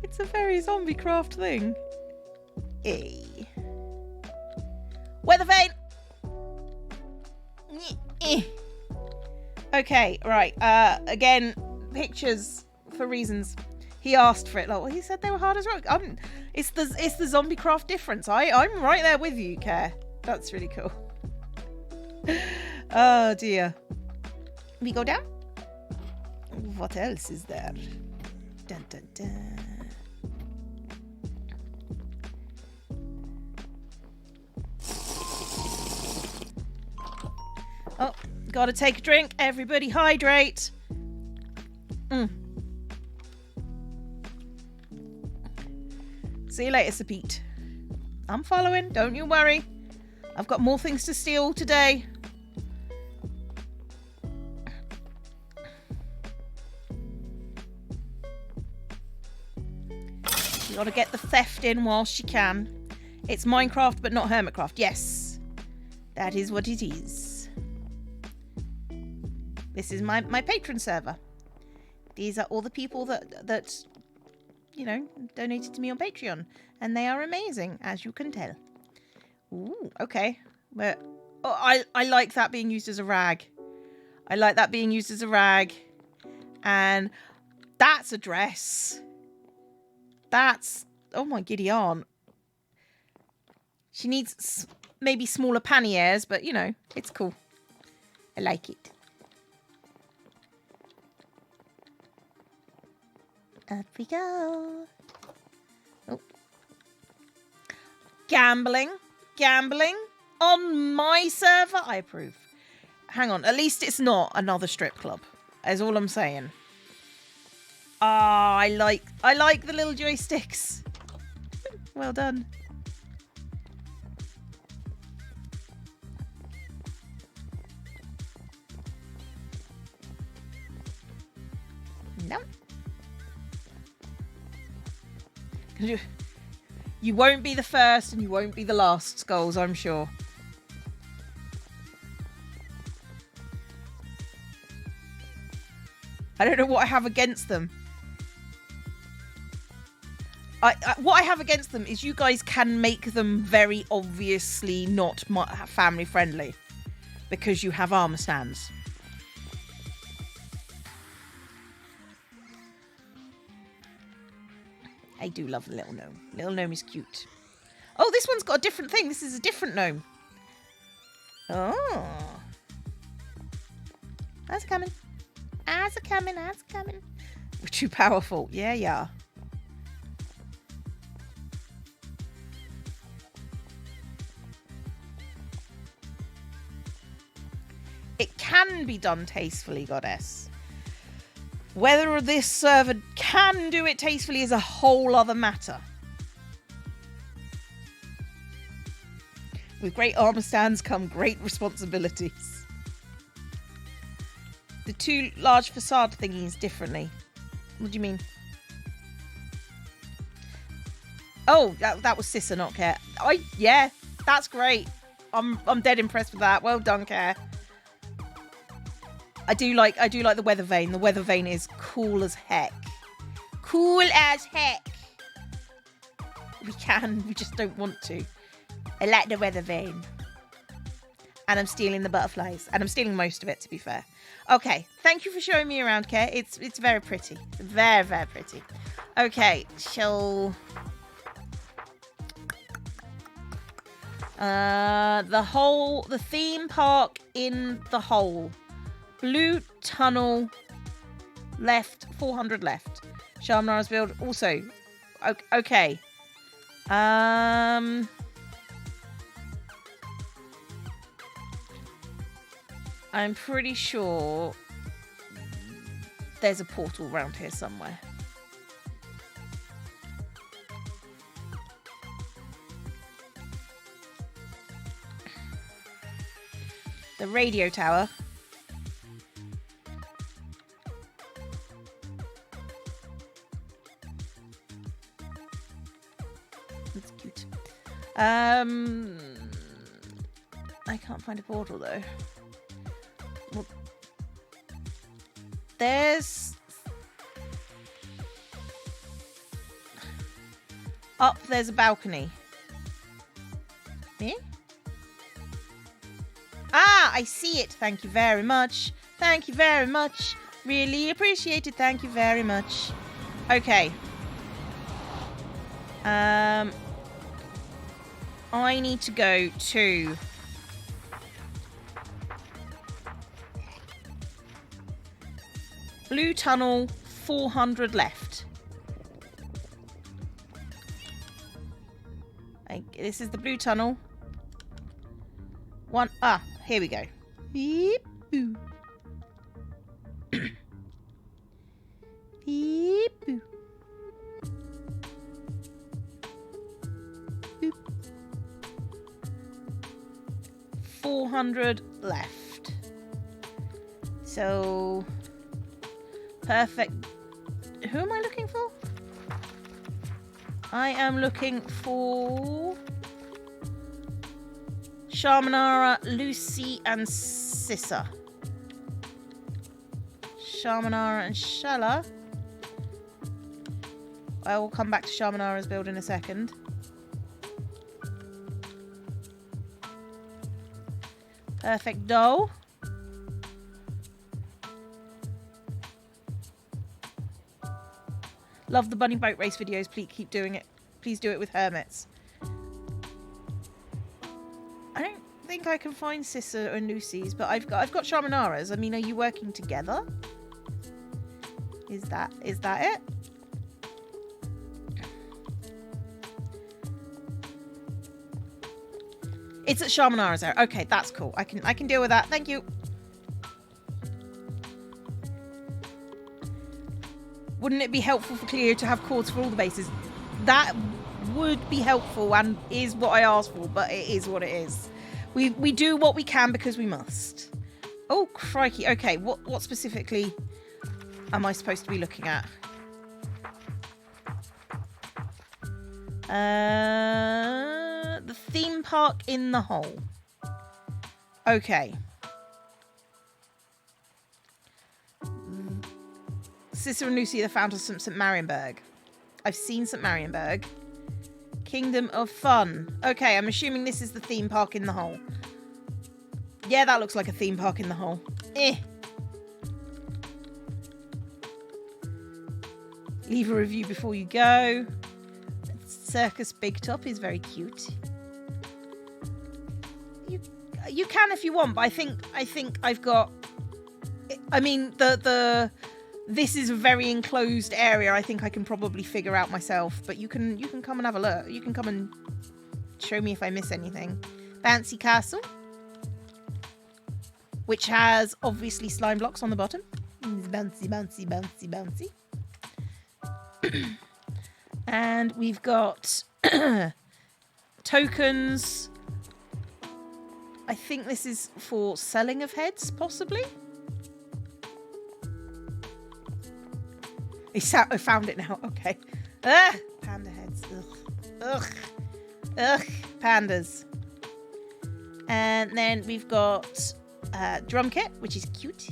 It's a very Zombiecraft thing. Hey. Weather vane! Okay, right. Again, pictures for reasons. He asked for it. Like, he said they were hard as rock. It's the Zombiecraft difference. I'm right there with you, Care. That's really cool. Oh dear. We go down. What else is there? Dun dun dun. Oh, gotta take a drink. Everybody hydrate. See you later, Sir Pete. I'm following. Don't you worry. I've got more things to steal today. You gotta get the theft in whilst you can. It's Minecraft, but not Hermitcraft. Yes. That is what it is. This is my patron server. These are all the people that you know, donated to me on Patreon. And they are amazing, as you can tell. Ooh, okay. But I like that being used as a rag. I like that being used as a rag. And that's a dress. That's... Oh my giddy aunt. She needs maybe smaller panniers, but, you know, it's cool. I like it. Up we go. Oh. Gambling. Gambling. On my server, I approve. Hang on. At least it's not another strip club. Is all I'm saying. Ah, I like the little joysticks. Well done. No. You won't be the first and you won't be the last, Skulls, I'm sure. I don't know what I have against them. What I have against them is you guys can make them very obviously not family friendly because you have armor stands. I do love the little gnome. Little gnome is cute. Oh, this one's got a different thing. This is a different gnome. Oh. How's it coming? How's it coming? How's it coming? We're too powerful. Yeah, yeah. It can be done tastefully, Goddess. Whether this server can do it tastefully is a whole other matter. With great armor stands come great responsibilities. The two large facade thingies differently. What do you mean? Oh, that was Sissa, not Care. Yeah, that's great. I'm dead impressed with that. Well done, Care. I do like the weather vane. The weather vane is cool as heck. Cool as heck. We just don't want to. I like the weather vane. And I'm stealing the butterflies. And I'm stealing most of it, to be fair. Okay, thank you for showing me around, Care. It's very pretty. Very, very pretty. Okay, the theme park in the hole. Blue tunnel left, 400 left. Sharmanara's build also. Okay. I'm pretty sure there's a portal around here somewhere. The radio tower. That's cute. I can't find a portal though. Well, there's a balcony. Yeah? Ah, I see it. Thank you very much. Thank you very much. Really appreciate it. Thank you very much. Okay. I need to go to Blue Tunnel, 400 left. This is the Blue Tunnel. Here we go. Beep, boo. Beep, boo. Boop. 400 left. So, perfect. Who am I looking for? I am looking for Sharmanara, Lucy, and Sissa. Sharmanara and Shala. I will come back to Sharmanara's build in a second. Perfect doll. Love the bunny boat race videos. Please keep doing it. Please do it with hermits. I don't think I can find Sissa and Lucy's, but I've got Sharmanara's. I mean, are you working together? Is that it? It's at Sharmanara's there. Okay, that's cool. I can deal with that. Thank you. Wouldn't it be helpful for Cleo to have cords for all the bases? That would be helpful and is what I asked for, but it is what it is. We do what we can because we must. Oh, crikey. Okay, what specifically am I supposed to be looking at? The theme park in the hole. Okay. Sissa and Lucy are the founders of St. Marienburg. I've seen St. Marienburg. Kingdom of Fun. Okay, I'm assuming this is the theme park in the hole. Yeah, that looks like a theme park in the hole. Leave a review before you go. Circus Big Top is very cute. You can if you want, but I think I've got. I mean, this is a very enclosed area. I think I can probably figure out myself, but you can come and have a look. You can come and show me if I miss anything. Bouncy Castle, which has obviously slime blocks on the bottom. Bouncy, bouncy, bouncy, bouncy. And we've got tokens. I think this is for selling of heads, possibly. I found it now. Okay. Panda heads. Ugh. Pandas. And then we've got drum kit, which is cute.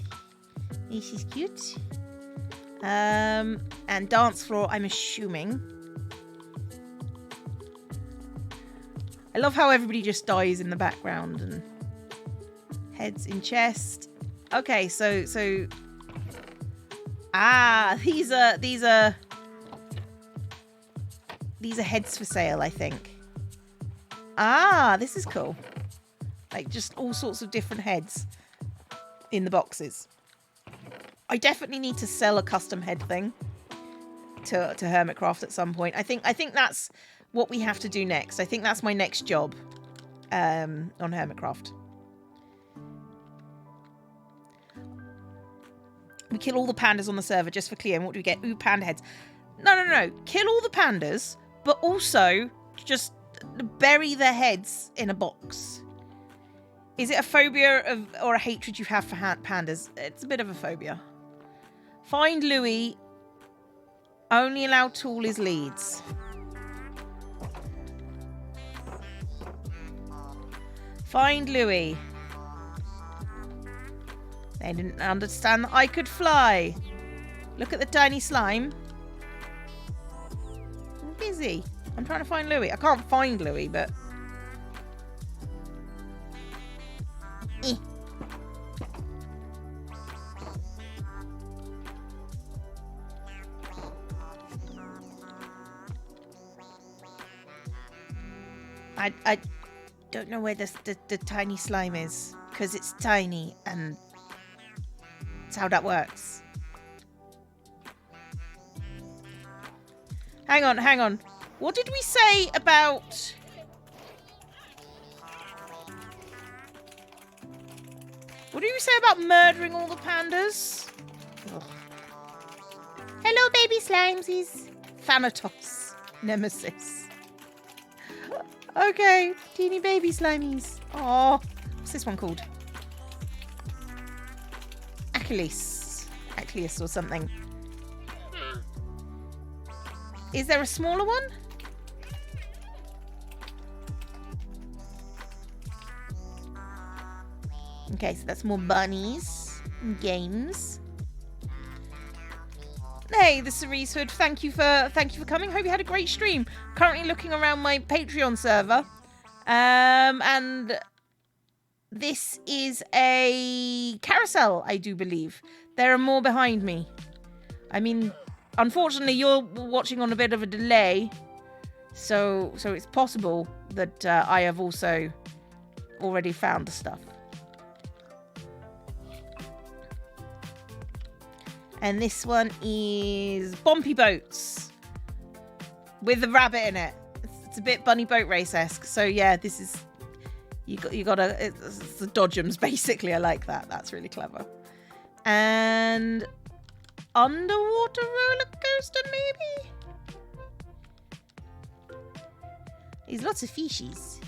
This is cute. And dance floor, I'm assuming. I love how everybody just dies in the background and heads in chest. Okay, so these are heads for sale, I think. This is cool. Like just all sorts of different heads in the boxes. I definitely need to sell a custom head thing to Hermitcraft at some point. I think that's what we have to do next. I think that's my next job on Hermitcraft. We kill all the pandas on the server just for Cleo. And what do we get? Ooh, panda heads. No. Kill all the pandas, but also just bury their heads in a box. Is it a phobia or a hatred you have for pandas? It's a bit of a phobia. Find Louis. Only allow tool is leads. Find Louis. They didn't understand that I could fly. Look at the tiny slime. I'm busy. I'm trying to find Louis. I can't find Louis, but... I don't know where the tiny slime is, because it's tiny and that's how that works. Hang on. What did we say about... What did we say about murdering all the pandas? Ugh. Hello, baby slimesies. Thanatos. Nemesis. Okay, teeny baby slimies. Oh, what's this one called? Achilles or something. Is there a smaller one? Okay, so that's more bunnies and games. Hey, the Cerise Hood. Thank you for coming. Hope you had a great stream. Currently looking around my Patreon server, and this is a carousel, I do believe. There are more behind me. I mean, unfortunately, you're watching on a bit of a delay, so it's possible that I have also already found the stuff. And this one is Bumpy Boats with the rabbit in it. It's a bit Bunny Boat Race-esque. So yeah, this is you gotta it's the Dodgems basically. I like that. That's really clever. And underwater roller coaster maybe. There's lots of fishies.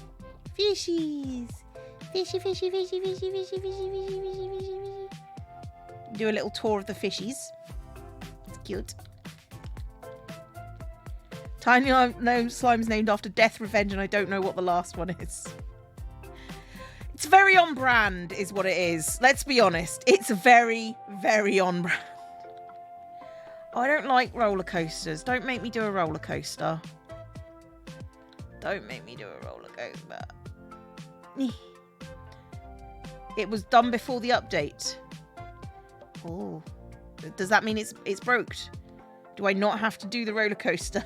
Fishies. Fishy. Do a little tour of the fishies. It's cute. Tiny gnome slime's named after Death Revenge, and I don't know what the last one is. It's very on brand, is what it is. Let's be honest. It's very, very on brand. Oh, I don't like roller coasters. Don't make me do a roller coaster. Don't make me do a roller coaster. It was done before the update. Oh, does that mean it's broked? Do I not have to do the roller coaster?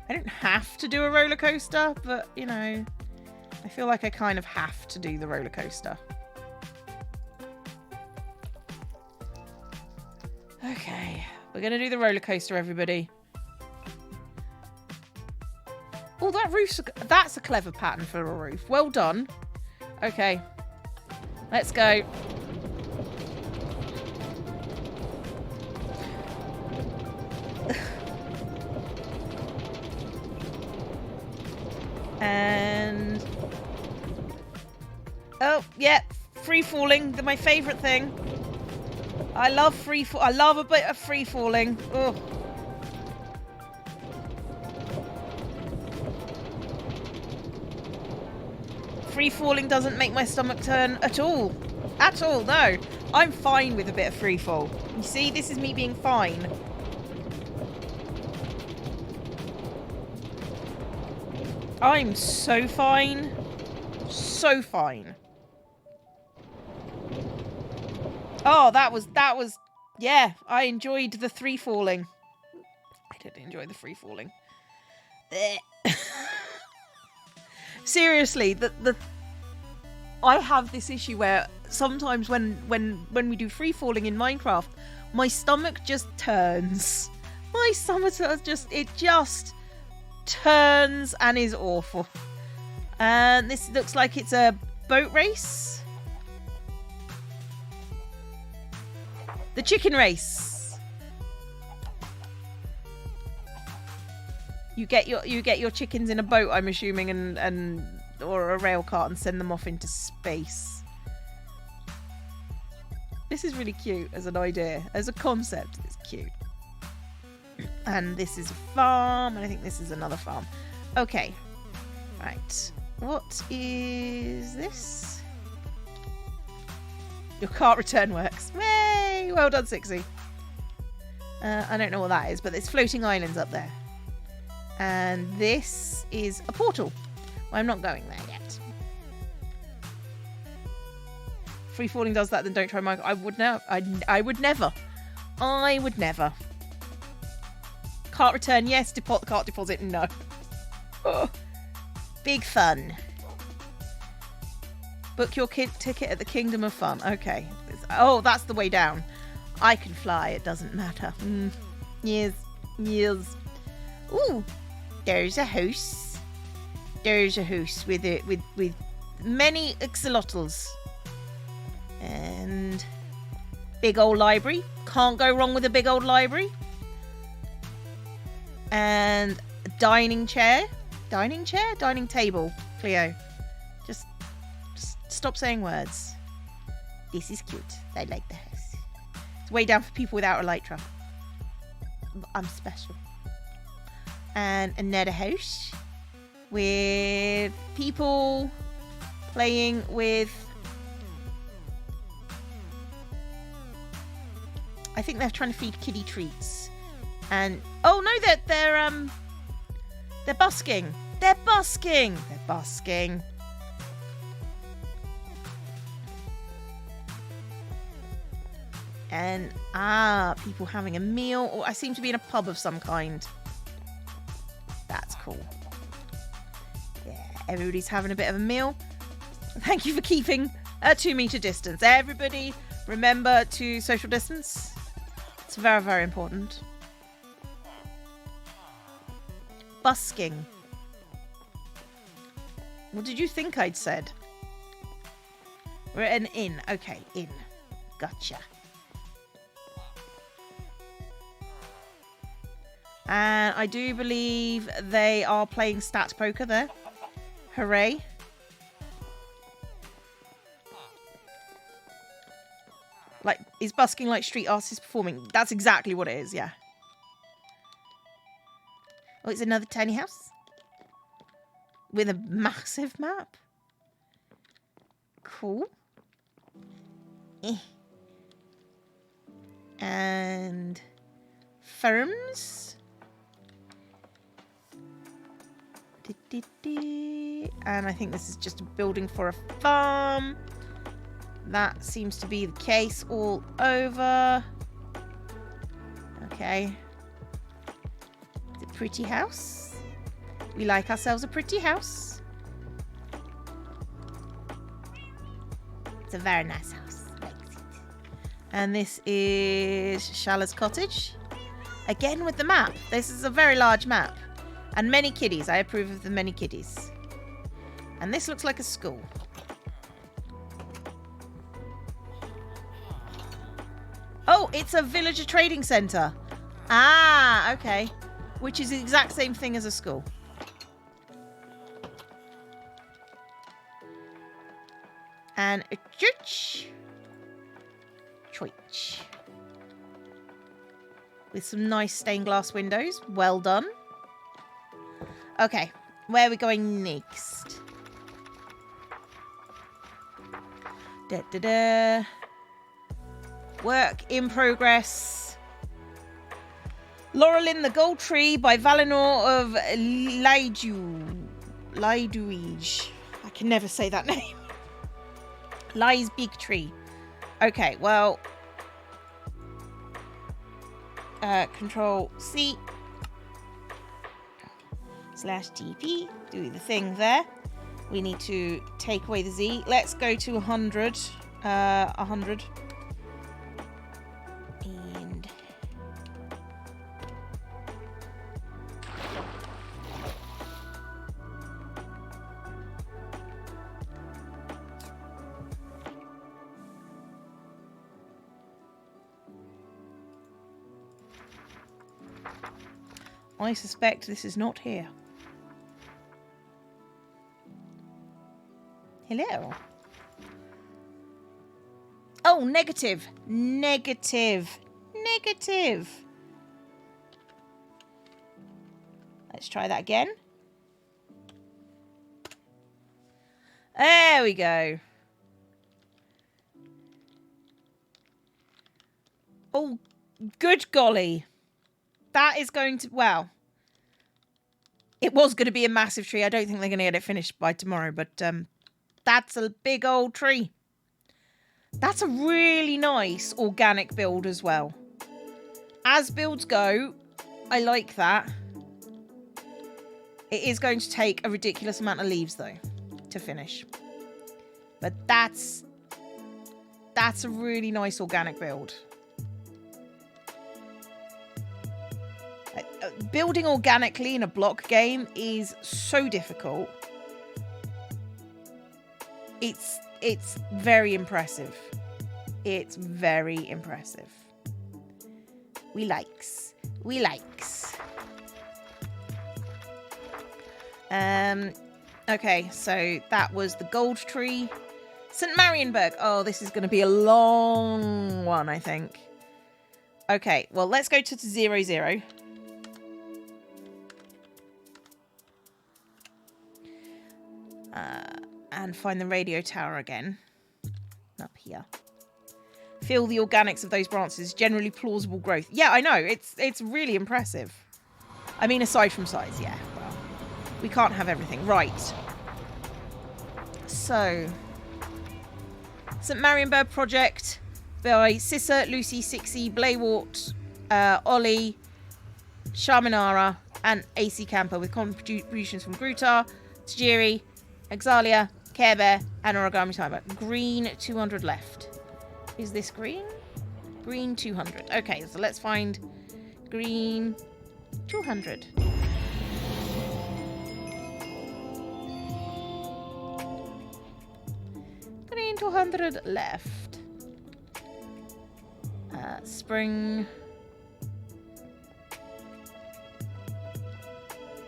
I don't have to do a roller coaster, but you know, I feel like I kind of have to do the roller coaster. Okay, we're gonna do the roller coaster, everybody. Oh, that's a clever pattern for a roof. Well done. Okay. Let's go. And oh yeah, free falling. They're my favourite thing. I love I love a bit of free falling. Oh. free falling doesn't make my stomach turn at all. At all, no. I'm fine with a bit of free fall. You see, this is me being fine. I'm so fine. So fine. Oh, that was, yeah, I enjoyed the free falling. I did enjoy the free falling. Seriously, I have this issue where sometimes when we do free falling in Minecraft, my stomach just turns. My stomach just turns and is awful. And this looks like it's a boat race. The chicken race. You get your chickens in a boat, I'm assuming, and or a rail cart and send them off into space. This is really cute as an idea. As a concept, it's cute. And this is a farm, and I think this is another farm. Okay. Right. What is this? Your cart return works. Yay! Well done, Sixie. I don't know what that is, but there's floating islands up there. And this is a portal. Well, I'm not going there yet. Free falling does that, then don't try my... I would never. I would never. I would never. Cart return, yes. Cart deposit, no. Oh, big fun. Book your ticket at the Kingdom of Fun. Okay. Oh, that's the way down. I can fly. It doesn't matter. Yes. Yes. Ooh. There's a house. There's a house with many axolotls. And big old library. Can't go wrong with a big old library. And a dining chair. Dining chair? Dining table. Cleo. Just stop saying words. This is cute. I like the house. It's way down for people without a elytra. I'm special. And another house with people playing with... I think they're trying to feed kiddie treats. And oh no, they're busking. They're busking. They're busking. And people having a meal. Or I seem to be in a pub of some kind. That's cool. Yeah, everybody's having a bit of a meal. Thank you for keeping a 2 meter distance. Everybody, remember to social distance. It's very, very important. Busking. What did you think I'd said? We're at an inn. Okay, inn. Gotcha. And I do believe they are playing stats poker there. Hooray. Like, is busking like street artists performing? That's exactly what it is, yeah. Oh, it's another tiny house. With a massive map. Cool. And firms. And I think this is just a building for a farm. That seems to be the case all over. Okay. It's a pretty house. We like ourselves a pretty house. It's a very nice house. Likes it. And this is Shala's cottage. Again with the map. This is a very large map. And many kiddies. I approve of the many kiddies. And this looks like a school. Oh, it's a villager trading centre. Ah, okay. Which is the exact same thing as a school. And a church. Church. With some nice stained glass windows. Well done. Okay, where are we going next? Da, da, da. Work in progress. Laurel in the Gold Tree by Valinor of Laiduige. I can never say that name. Lies Big Tree. Okay, well. Control C. /TP. Do the thing there. We need to take away the Z. Let's go to 100. 100. And I suspect this is not here. Hello. Oh, negative. Negative. Negative. Let's try that again. There we go. Oh, good golly. That is going to... Well, it was going to be a massive tree. I don't think they're going to get it finished by tomorrow, but that's a big old tree. That's a really nice organic build as well. As builds go, I like that. It is going to take a ridiculous amount of leaves, though, to finish. But that's a really nice organic build. Building organically in a block game is so difficult. It's very impressive. It's very impressive. We likes. Okay, so that was the gold tree. St. Marienburg. Oh, this is going to be a long one, I think. Okay, well, let's go to 0, 0. And find the radio tower again. Up here. Feel the organics of those branches. Generally plausible growth. Yeah, I know. It's really impressive. I mean, aside from size, yeah. Well, we can't have everything. Right. So, St. Marienburg Project by Sissa, Lucy, Sixie, Blaywart, Ollie, Shamanara, and AC Camper with contributions from Grutar, Tajiri, Exalia, Care Bear, and Origami Timer. Green 200 left. Is this green? Green 200. Okay, so let's find green 200. Green 200 left. Spring.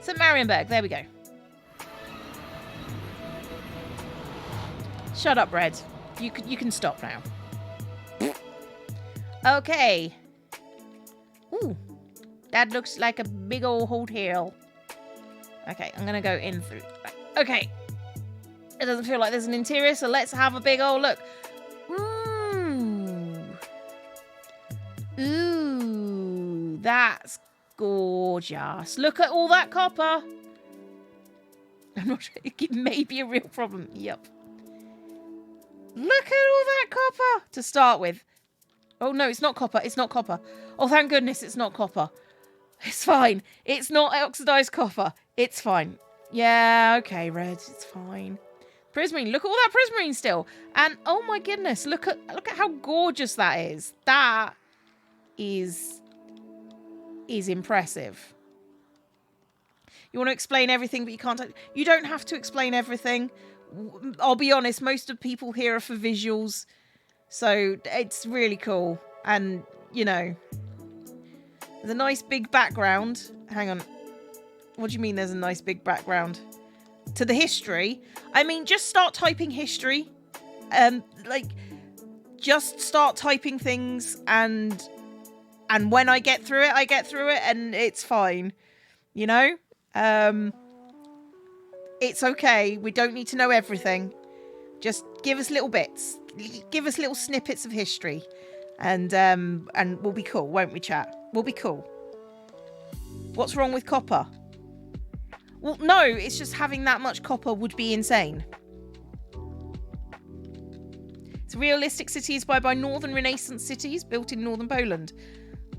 St. Marienburg. There we go. Shut up, Red. You can stop now. Okay. Ooh. That looks like a big old hotel. Okay, I'm gonna go in through. Okay. It doesn't feel like there's an interior, so let's have a big old look. Ooh. That's gorgeous. Look at all that copper. I'm not sure. It may be a real problem. Yep. Look at all that copper to start with. Oh, no, it's not copper. It's not copper. Oh, thank goodness it's not copper. It's fine. It's not oxidized copper. It's fine. Yeah, okay, Red. It's fine. Prismarine. Look at all that prismarine still. And, oh, my goodness. Look at how gorgeous that is. That is impressive. You want to explain everything, but you can't. You don't have to explain everything. I'll be honest, most of people here are for visuals, so it's really cool. And, you know, there's a nice big background. Hang on. What do you mean there's a nice big background? To the history? I mean, just start typing history. Just start typing things, and when I get through it, and it's fine. You know? It's okay. We don't need to know everything. Just Give us little bits. Give us little snippets of history. And we'll be cool, won't we, chat? We'll be cool. What's wrong with copper? Well, no, it's just having that much copper would be insane. It's a realistic city inspired by northern Renaissance cities built in northern Poland.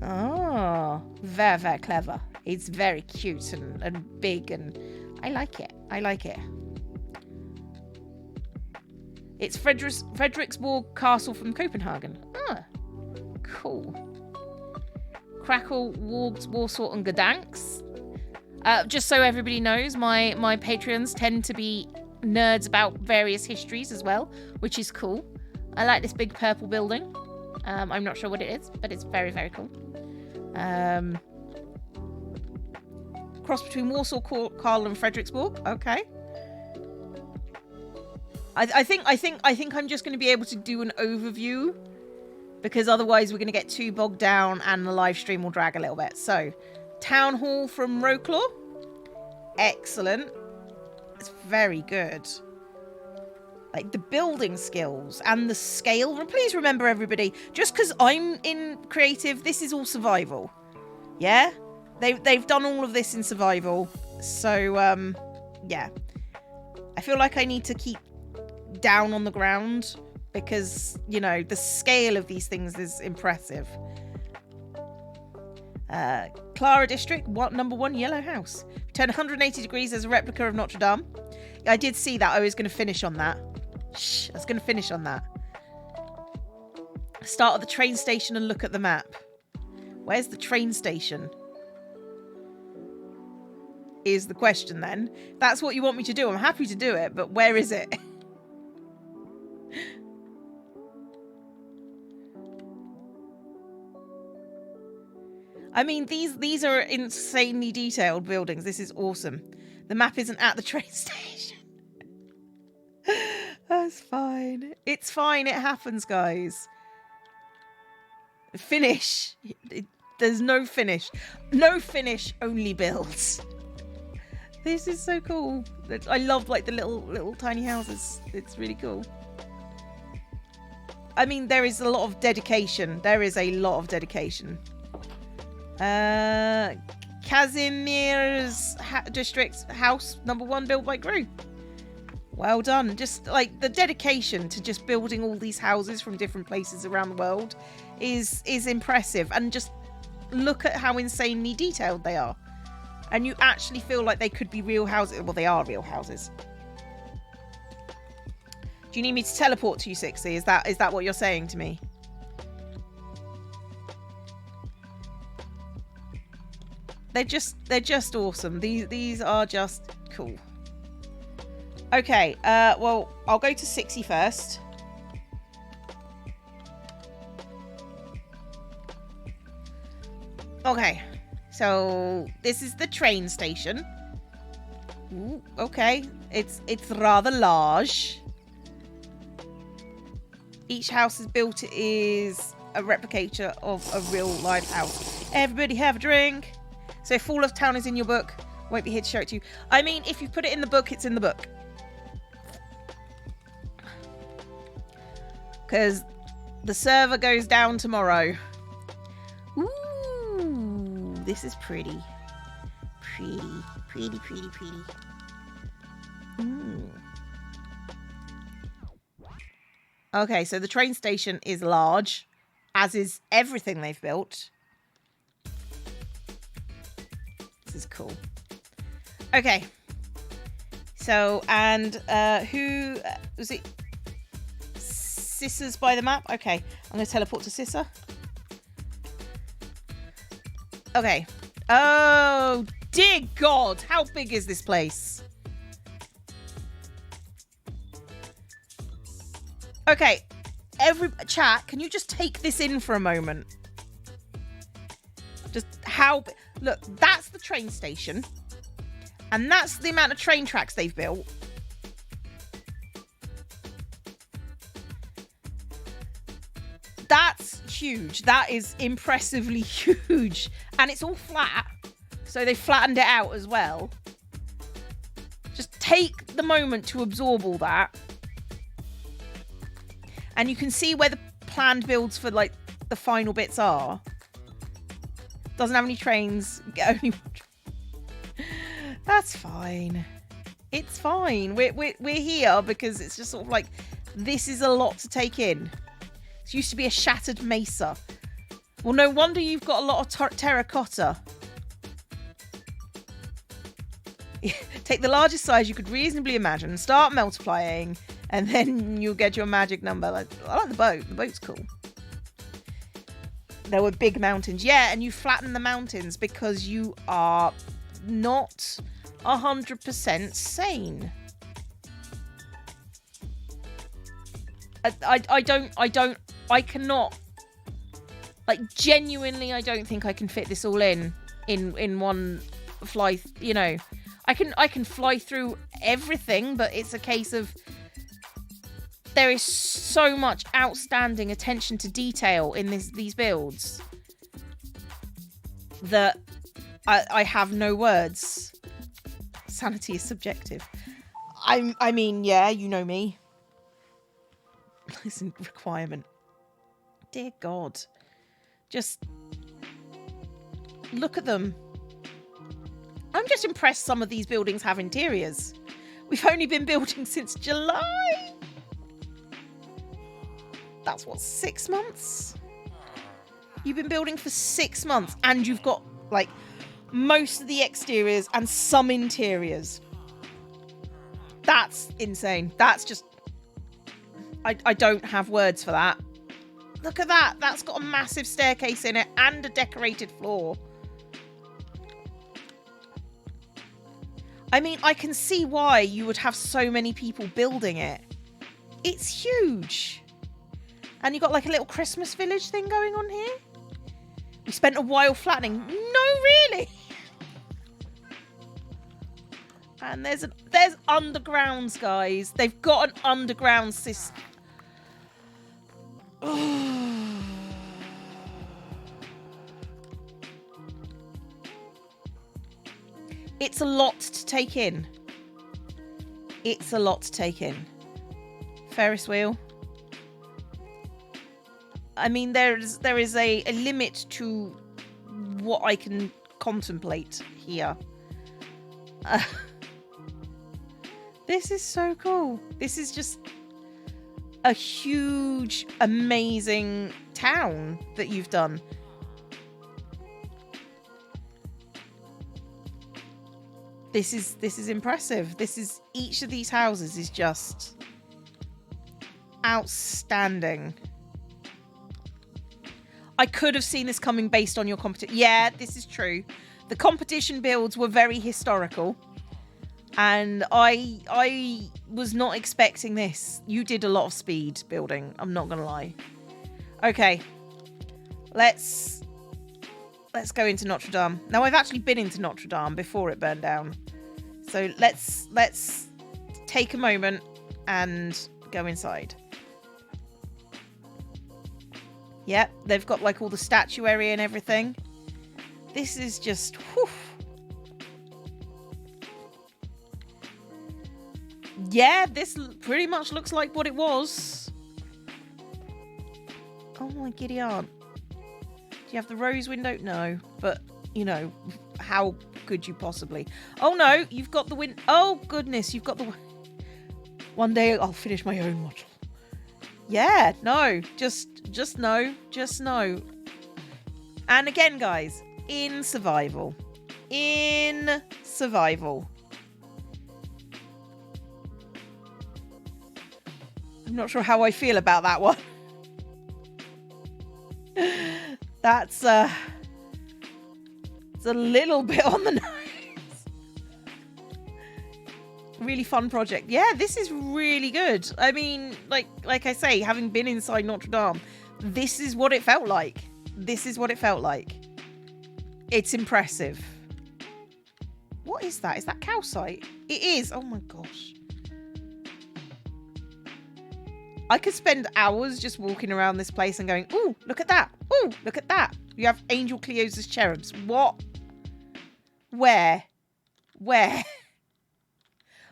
Oh, very, very clever. It's very cute and big, and I like it. I like it. It's Frederiksborg Castle from Copenhagen. Ah, cool. Krakow, Warsaw, and Gdansk. Just so everybody knows, my Patreons tend to be nerds about various histories as well, which is cool. I like this big purple building. I'm not sure what it is, but it's very, very cool. Cross between Warsaw, Karl, and Frederiksborg. Okay. I think I'm just going to be able to do an overview, because otherwise we're going to get too bogged down and the live stream will drag a little bit. So, Town Hall from Wroclaw. Excellent. It's very good. Like, the building skills and the scale. And please remember, everybody, just because I'm in creative, this is all survival. Yeah? They've done all of this in survival. So, yeah. I feel like I need to keep down on the ground because, you know, the scale of these things is impressive. Clara District, number 1 yellow house. Turn 180 degrees as a replica of Notre Dame. I did see that. I was going to finish on that. I was going to finish on that. Start at the train station and look at the map. Where's the train station? Is the question then. That's what you want me to do. I'm happy to do it, but where is it? I mean, these are insanely detailed buildings. This is awesome. The map isn't at the train station. That's fine. It's fine. It happens, guys. Finish. There's no finish. No finish, only builds. This is so cool. I love, like, the little tiny houses. It's really cool. I mean, there is a lot of dedication. There is a lot of dedication. Kazimierz District house number 1 built by Gru. Well done. Just like the dedication to just building all these houses from different places around the world is impressive. And just look at how insanely detailed they are. And you actually feel like they could be real houses. Well, they are real houses. Do you need me to teleport to you, Sixie? Is that what you're saying to me? They're just awesome. These are just cool. Okay, well, I'll go to 60 first. Okay, so this is the train station. Ooh, okay, it's rather large. Each house is built is a replicator of a real live house. Everybody have a drink. So Fall of Town is in your book. Won't be here to show it to you. I mean, if you put it in the book, it's in the book. Because the server goes down tomorrow. Ooh, this is pretty. Pretty. Ooh. Okay, so the train station is large, as is everything they've built. This is cool. Okay. So, and who was it? Sissa's by the map. Okay, I'm going to teleport to Sissa. Okay. Oh, dear God. How big is this place? Okay. Chat, can you just take this in for a moment? Just how... Look, that's the train station. And that's the amount of train tracks they've built. That's huge. That is impressively huge. And it's all flat. So they flattened it out as well. Just take the moment to absorb all that. And you can see where the planned builds for, like, the final bits are. Doesn't have any trains. Only... That's fine. It's fine. We're here because it's just sort of like, this is a lot to take in. It used to be a shattered mesa. Well, no wonder you've got a lot of terracotta. Take the largest size you could reasonably imagine, start multiplying, and then you'll get your magic number. Like, I like the boat. The boat's cool. There were big mountains. Yeah, and you flatten the mountains because you are not 100% sane. I cannot, like, genuinely, I don't think I can fit this all in one fly, you know. I can fly through everything, but it's a case of there is so much outstanding attention to detail in these builds that I have no words. Sanity is subjective. I mean, yeah, you know me. Listen, requirement. Dear God. Just look at them. I'm just impressed some of these buildings have interiors. We've only been building since July. That's what, 6 months? You've been building for 6 months and you've got, like, most of the exteriors and some interiors. That's insane. That's just... I don't have words for that. Look at that. That's got a massive staircase in it and a decorated floor. I mean, I can see why you would have so many people building it. It's huge. And you got like a little Christmas village thing going on here. We spent a while flattening. No, really. And there's undergrounds, guys. They've got an underground system. It's a lot to take in. It's a lot to take in. Ferris wheel. I mean, there is a limit to what I can contemplate here. This is so cool. This is just a huge, amazing town that you've done. This is impressive. Each of these houses is just outstanding. I could have seen this coming based on your competition. Yeah, this is true. The competition builds were very historical. And I was not expecting this. You did a lot of speed building. I'm not going to lie. Okay. Let's go into Notre Dame. Now, I've actually been into Notre Dame before it burned down. So let's take a moment and go inside. Yep, they've got like all the statuary and everything. This is just... whew. Yeah, this pretty much looks like what it was. Oh my giddy aunt. Do you have the rose window? No, but, you know, how could you possibly? Oh no, you've got the win... Oh goodness, you've got the... One day I'll finish my own model. Yeah, no, just no. And again, guys, in survival. In survival. I'm not sure how I feel about that one. That's it's a little bit on the nose. Really fun project. Yeah, this is really good. I mean, like I say, having been inside Notre Dame, this is what it felt like. This is what it felt like. It's impressive. What is that? Is that calcite? It is. Oh my gosh. I could spend hours just walking around this place and going, ooh, look at that. Ooh, look at that. You have angel Cleos as cherubs. What? Where?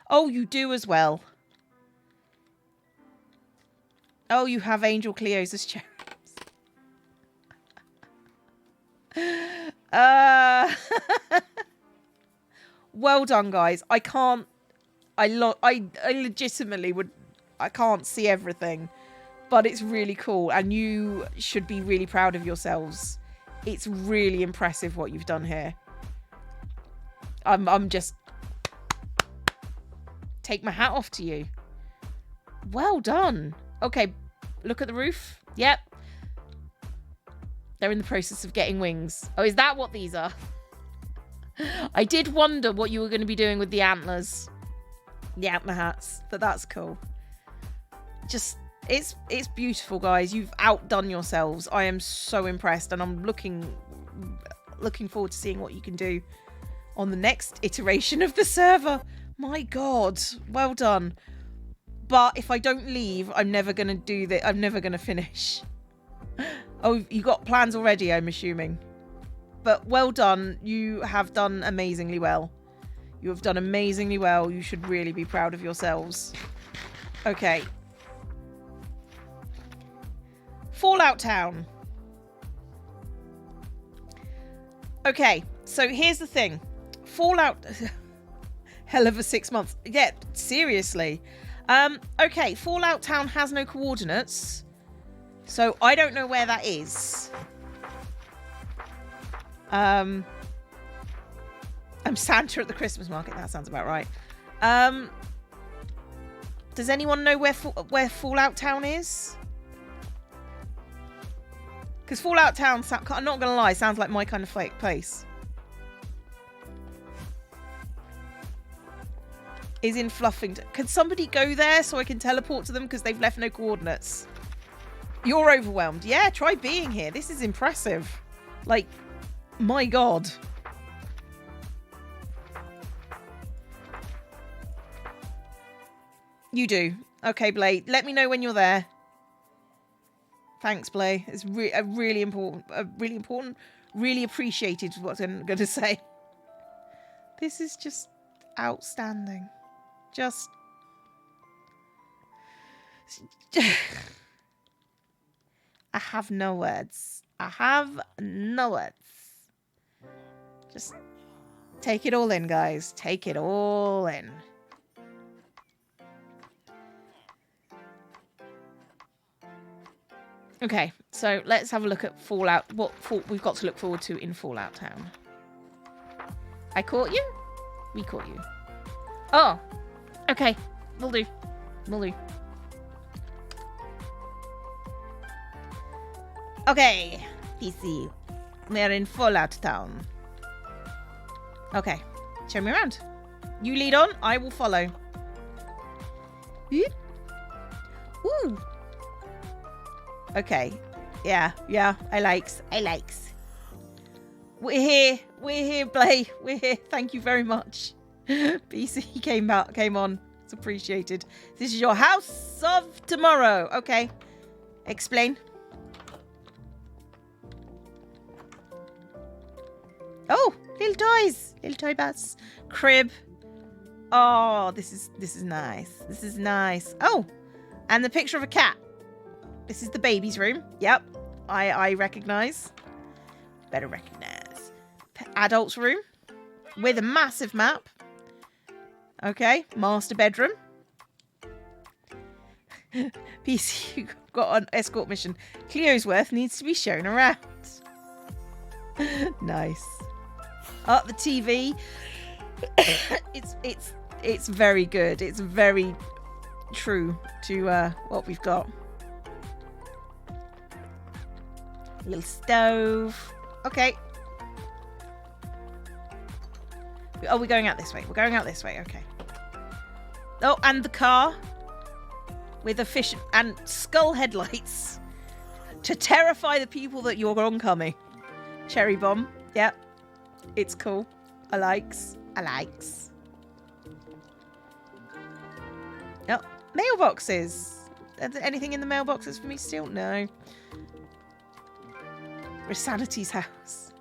Oh, you do as well. Oh, you have Angel Cleo's as cherubs. Well done, guys. I can't. I legitimately would. I can't see everything, but it's really cool, and you should be really proud of yourselves. It's really impressive what you've done here. I'm just take my hat off to you. Well done. Okay, look at the roof. Yep. They're in the process of getting wings. Oh, is that what these are? I did wonder what you were going to be doing with the antlers. The antler hats, but that's cool. Just, it's beautiful, guys. You've outdone yourselves. I am so impressed, and I'm looking forward to seeing what you can do on the next iteration of the server. My God, well done. But if I don't leave, I'm never going to do that. I'm never going to finish. Oh, you got plans already, I'm assuming. But well done. You have done amazingly well. You have done amazingly well. You should really be proud of yourselves. Okay. Fallout Town. Okay, so here's the thing. Fallout... Hell of a 6 months. Yeah, seriously. Okay, Fallout Town has no coordinates. So I don't know where that is. I'm Santa at the Christmas market. That sounds about right. Does anyone know where Fallout Town is? Because Fallout Town, I'm not going to lie, sounds like my kind of fake place. Is in Fluffington. Can somebody go there so I can teleport to them because they've left no coordinates? You're overwhelmed. Yeah, try being here. This is impressive. Like, my God. You do. Okay, Blay. Let me know when you're there. Thanks, Blay. It's really important. Really appreciated is what I'm going to say. This is just outstanding. Just... I have no words. I have no words. Just take it all in, guys. Take it all in. Okay, so let's have a look at Fallout. What we've got to look forward to in Fallout Town. I caught you? We caught you. Oh, okay. Will do. Will do. Okay, PC. We're in Fallout Town. Okay, show me around. You lead on, I will follow. Ooh. Okay. Yeah, I likes. We're here, Blay. We're here. Thank you very much. PC came on. It's appreciated. This is your house of tomorrow. Okay. Explain. Oh, little toys. Little toy bus. Crib. Oh, this is nice. This is nice. Oh, and the picture of a cat. This is the baby's room. Yep. I recognise. Better recognise. Adult's room. With a massive map. Okay. Master bedroom. PC got an escort mission. Cleo's worth needs to be shown around. Nice. Oh, the TV. It's very good. It's very true to what we've got. Little stove. Okay. Oh, we're going out this way. We're going out this way. Okay. Oh, and the car with a fish and skull headlights to terrify the people that you're oncoming. Cherry bomb. Yep. It's cool. I likes. Oh, mailboxes. Is there anything in the mailboxes for me still? No. Rosanity's house.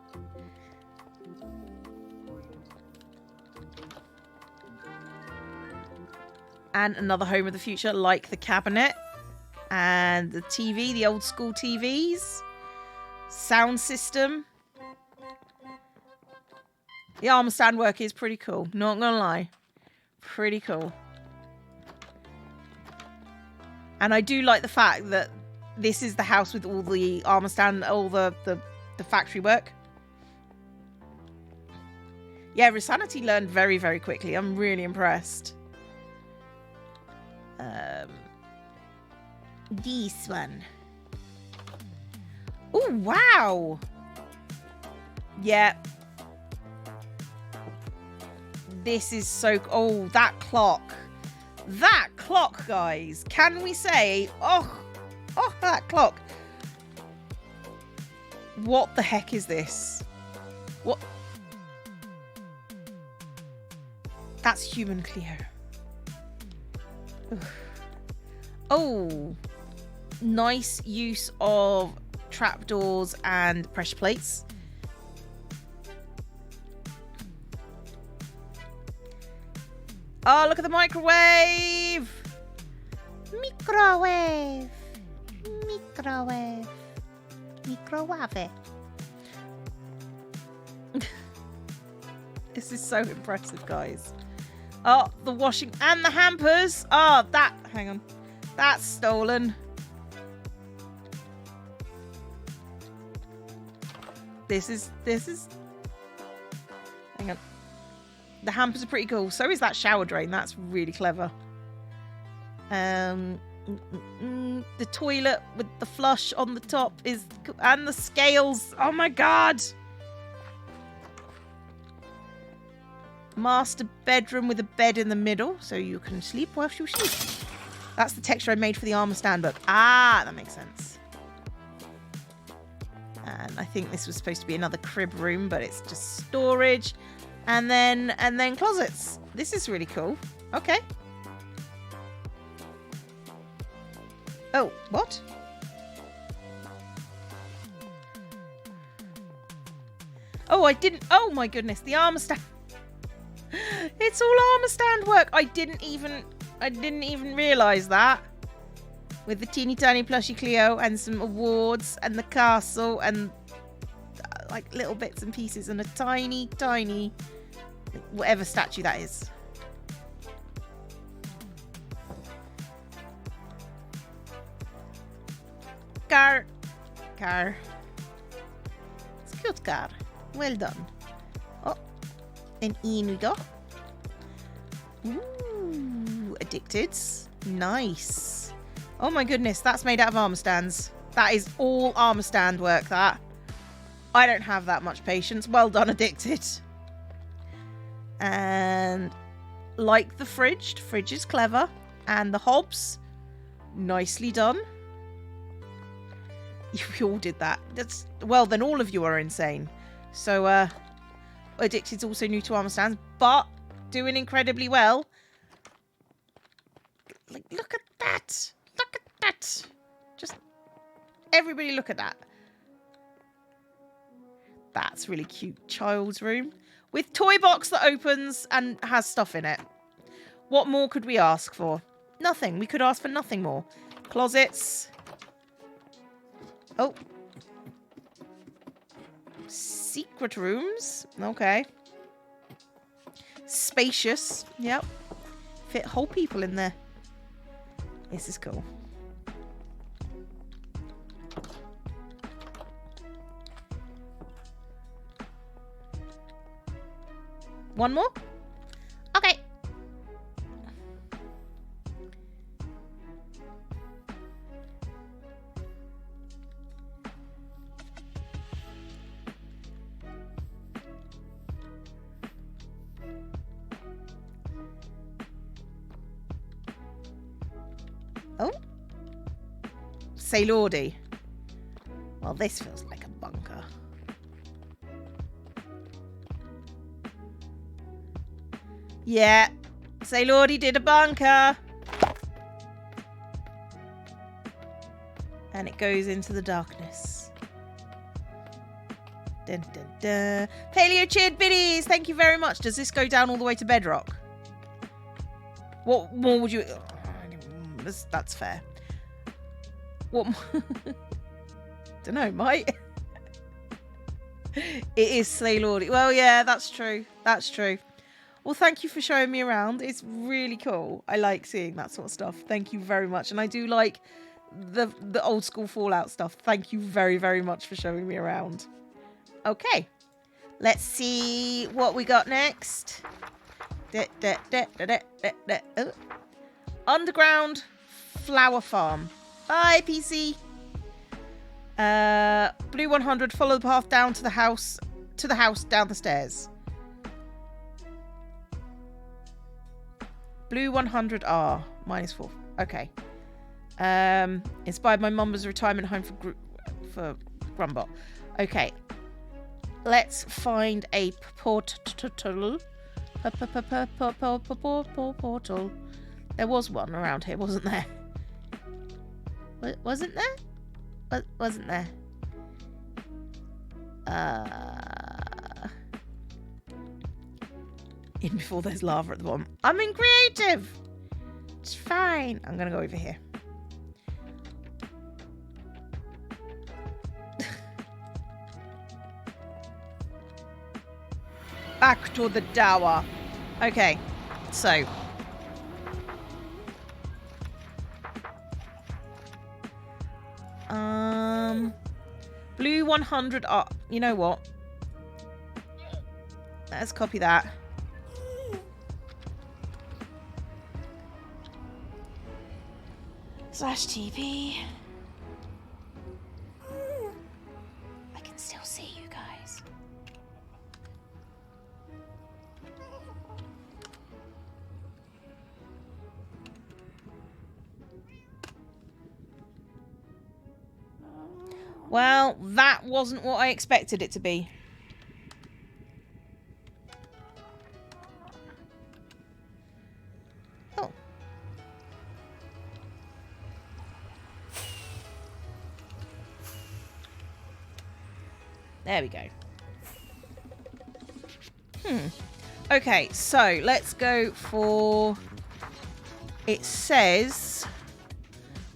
And another home of the future, like the cabinet. And the TV, the old school TVs. Sound system. The armor stand work is pretty cool. Not gonna lie. Pretty cool. And I do like the fact that this is the house with all the armor stand, all the factory work. Yeah, Risanity learned very, very quickly. I'm really impressed. This one. Oh, wow. Yeah. This is so... Oh, that clock. That clock, guys. Can we say... Oh, that clock. What the heck is this? What? That's human Cleo. Oof. Oh. Nice use of trapdoors and pressure plates. Oh, look at the microwave! Microwave! Microwave! Microwave! This is so impressive, guys. Oh, the washing and the hampers! Oh, that... Hang on. That's stolen. This is... Hang on. The hampers are pretty cool. So is that shower drain. That's really clever. The toilet with the flush on the top is... And the scales. Oh my god. Master bedroom with a bed in the middle. So you can sleep whilst you sleep. That's the texture I made for the armor stand book. Ah, that makes sense. And I think this was supposed to be another crib room, but it's just storage. And then closets. This is really cool. Okay. Oh, what? Oh, I didn't... Oh, my goodness. The armor stand... It's all armor stand work. I didn't even realise that. With the teeny tiny plushie Cleo and some awards and the castle and like little bits and pieces and a tiny, tiny whatever statue that is. Car. It's a cute car. Well done. Oh, and in we go. Ooh, addicted. Nice. Oh my goodness, that's made out of armor stands. That is all armor stand work, that. I don't have that much patience. Well done, addicted. And like the fridge is clever. And the hobs, nicely done. You all did that. That's well, then all of you are insane. So, addicted's also new to armor stands, but doing incredibly well. Like, look at that. Look at that. Just everybody look at that. That's really cute. Child's room with toy box that opens and has stuff in it. What more could we ask for? Nothing. We could ask for nothing more. Closets. Oh. Secret rooms. Okay. Spacious. Yep. Fit whole people in there. This is cool. One more? Okay. Oh. Say Lordy. Well, this feels like a bunker. Yeah. Say Lordy did a bunker. And it goes into the darkness. Dun, dun, dun. Paleo cheered biddies. Thank you very much. Does this go down all the way to bedrock? What more would you... That's fair. What? Don't know, mate. It is Slay Lordy. Well, yeah, that's true. That's true. Well, thank you for showing me around. It's really cool. I like seeing that sort of stuff. Thank you very much. And I do like the old school Fallout stuff. Thank you very, very much for showing me around. Okay. Let's see what we got next. Underground Flower Farm. Bye, PC. Blue 100, follow the path down to the house, down the stairs. Blue 100R, -4. Okay. Inspired by Mumba's retirement home for Grumbot. Okay. Let's find a portal. Portal. There was one around here, wasn't there? Wasn't there? Wasn't there? In before there's lava at the bottom. I'm in creative. It's fine. I'm gonna go over here. Back to the tower. Okay, so. Blue 100 up. You know what? Let's copy that. /TP. I can still see you guys. Well, that wasn't what I expected it to be. Oh. There we go. Okay, so let's go for... It says...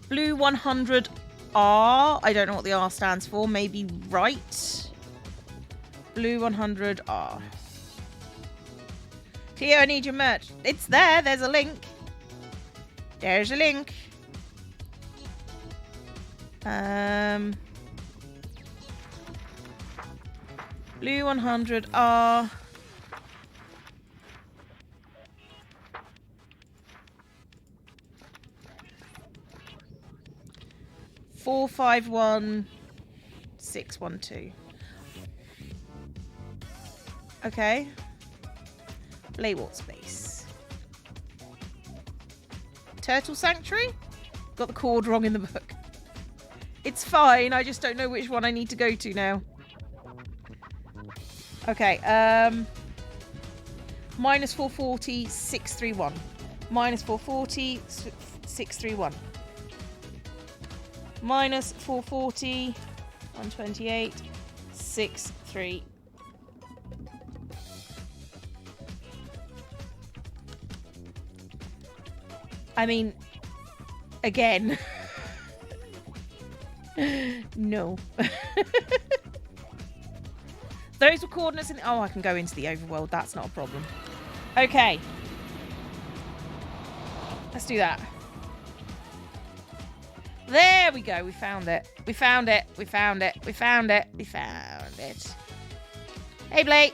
Blue 100... R. I don't know what the R stands for. Maybe right. Blue 100 R. Cleo, I need your merch. It's there. There's a link. There's a link. Blue 100 R. 451612. Okay. Blaywart space. Turtle Sanctuary? Got the chord wrong in the book. It's fine, I just don't know which one I need to go to now. Okay, -440, 631. -440, 631. -440, 128, 63. I mean, again. No. Those were coordinates in... Oh, I can go into the overworld. That's not a problem. Okay. Let's do that. There we go. We found it. We found it. We found it. We found it. We found it. Hey, Blake.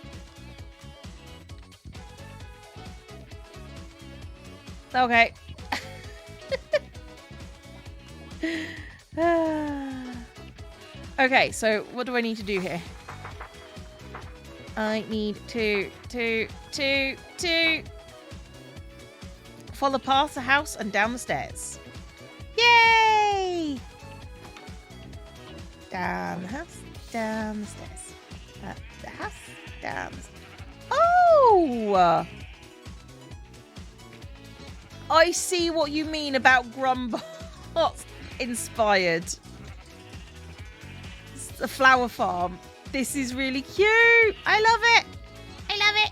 Okay. Okay, so what do I need to do here? I need to follow past the house and down the stairs. Yay! Down the house, down the stairs. Up the house, down the stairs. Oh! I see what you mean about Grumbot inspired. It's the flower farm. This is really cute. I love it. I love it.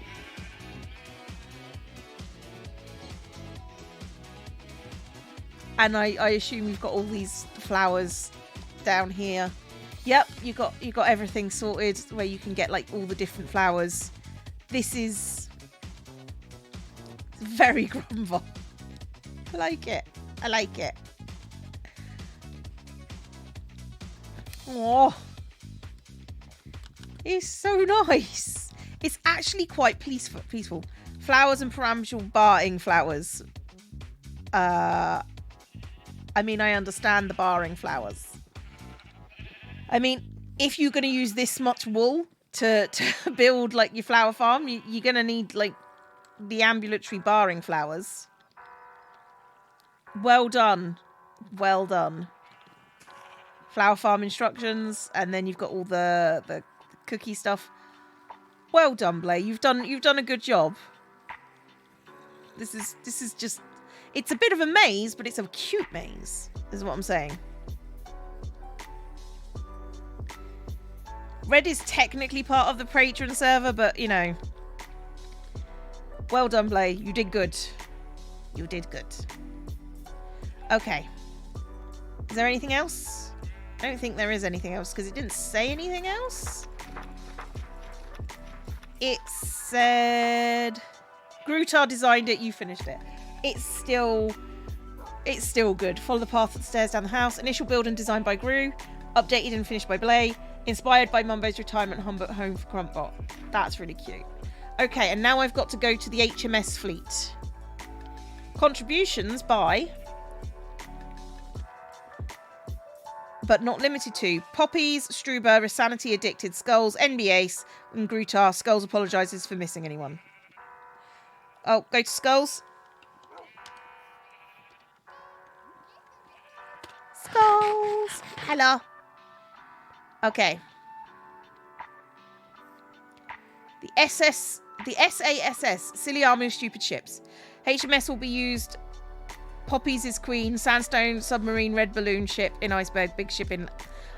And I assume you've got all these flowers down here. Yep, you got everything sorted where you can get like all the different flowers. This is very grumble. I like it. I like it. Oh, it's so nice. It's actually quite peaceful. Flowers and pyramidal barring flowers. I mean, I understand the barring flowers. I mean, if you're going to use this much wool to build like your flower farm, you're going to need like the ambulatory barring flowers. Well done. Well done. Flower farm instructions, and then you've got all the cookie stuff. Well done, Blay. You've done a good job. This is just, it's a bit of a maze, but it's a cute maze, is what I'm saying. Red is technically part of the patron server, but you know. Well done, Blay. You did good. You did good. Okay. Is there anything else? I don't think there is anything else because it didn't say anything else. It said Grutar designed it, you finished it. It's still good. Follow the path of the stairs down the house. Initial build and design by Gru. Updated and finished by Blay. Inspired by Mumbo's retirement home for Crumpbot. That's really cute. Okay, and now I've got to go to the HMS fleet. Contributions by, but not limited to, Poppies, Struber, Resanity Addicted, Skulls, NBAce, and Grutar. Skulls apologises for missing anyone. Oh, go to Skulls. Skulls. Hello. Okay. The SASS, Silly Army of Stupid Ships. HMS will be used. Poppies is Queen. Sandstone, Submarine, Red Balloon Ship in Iceberg, Big Ship in...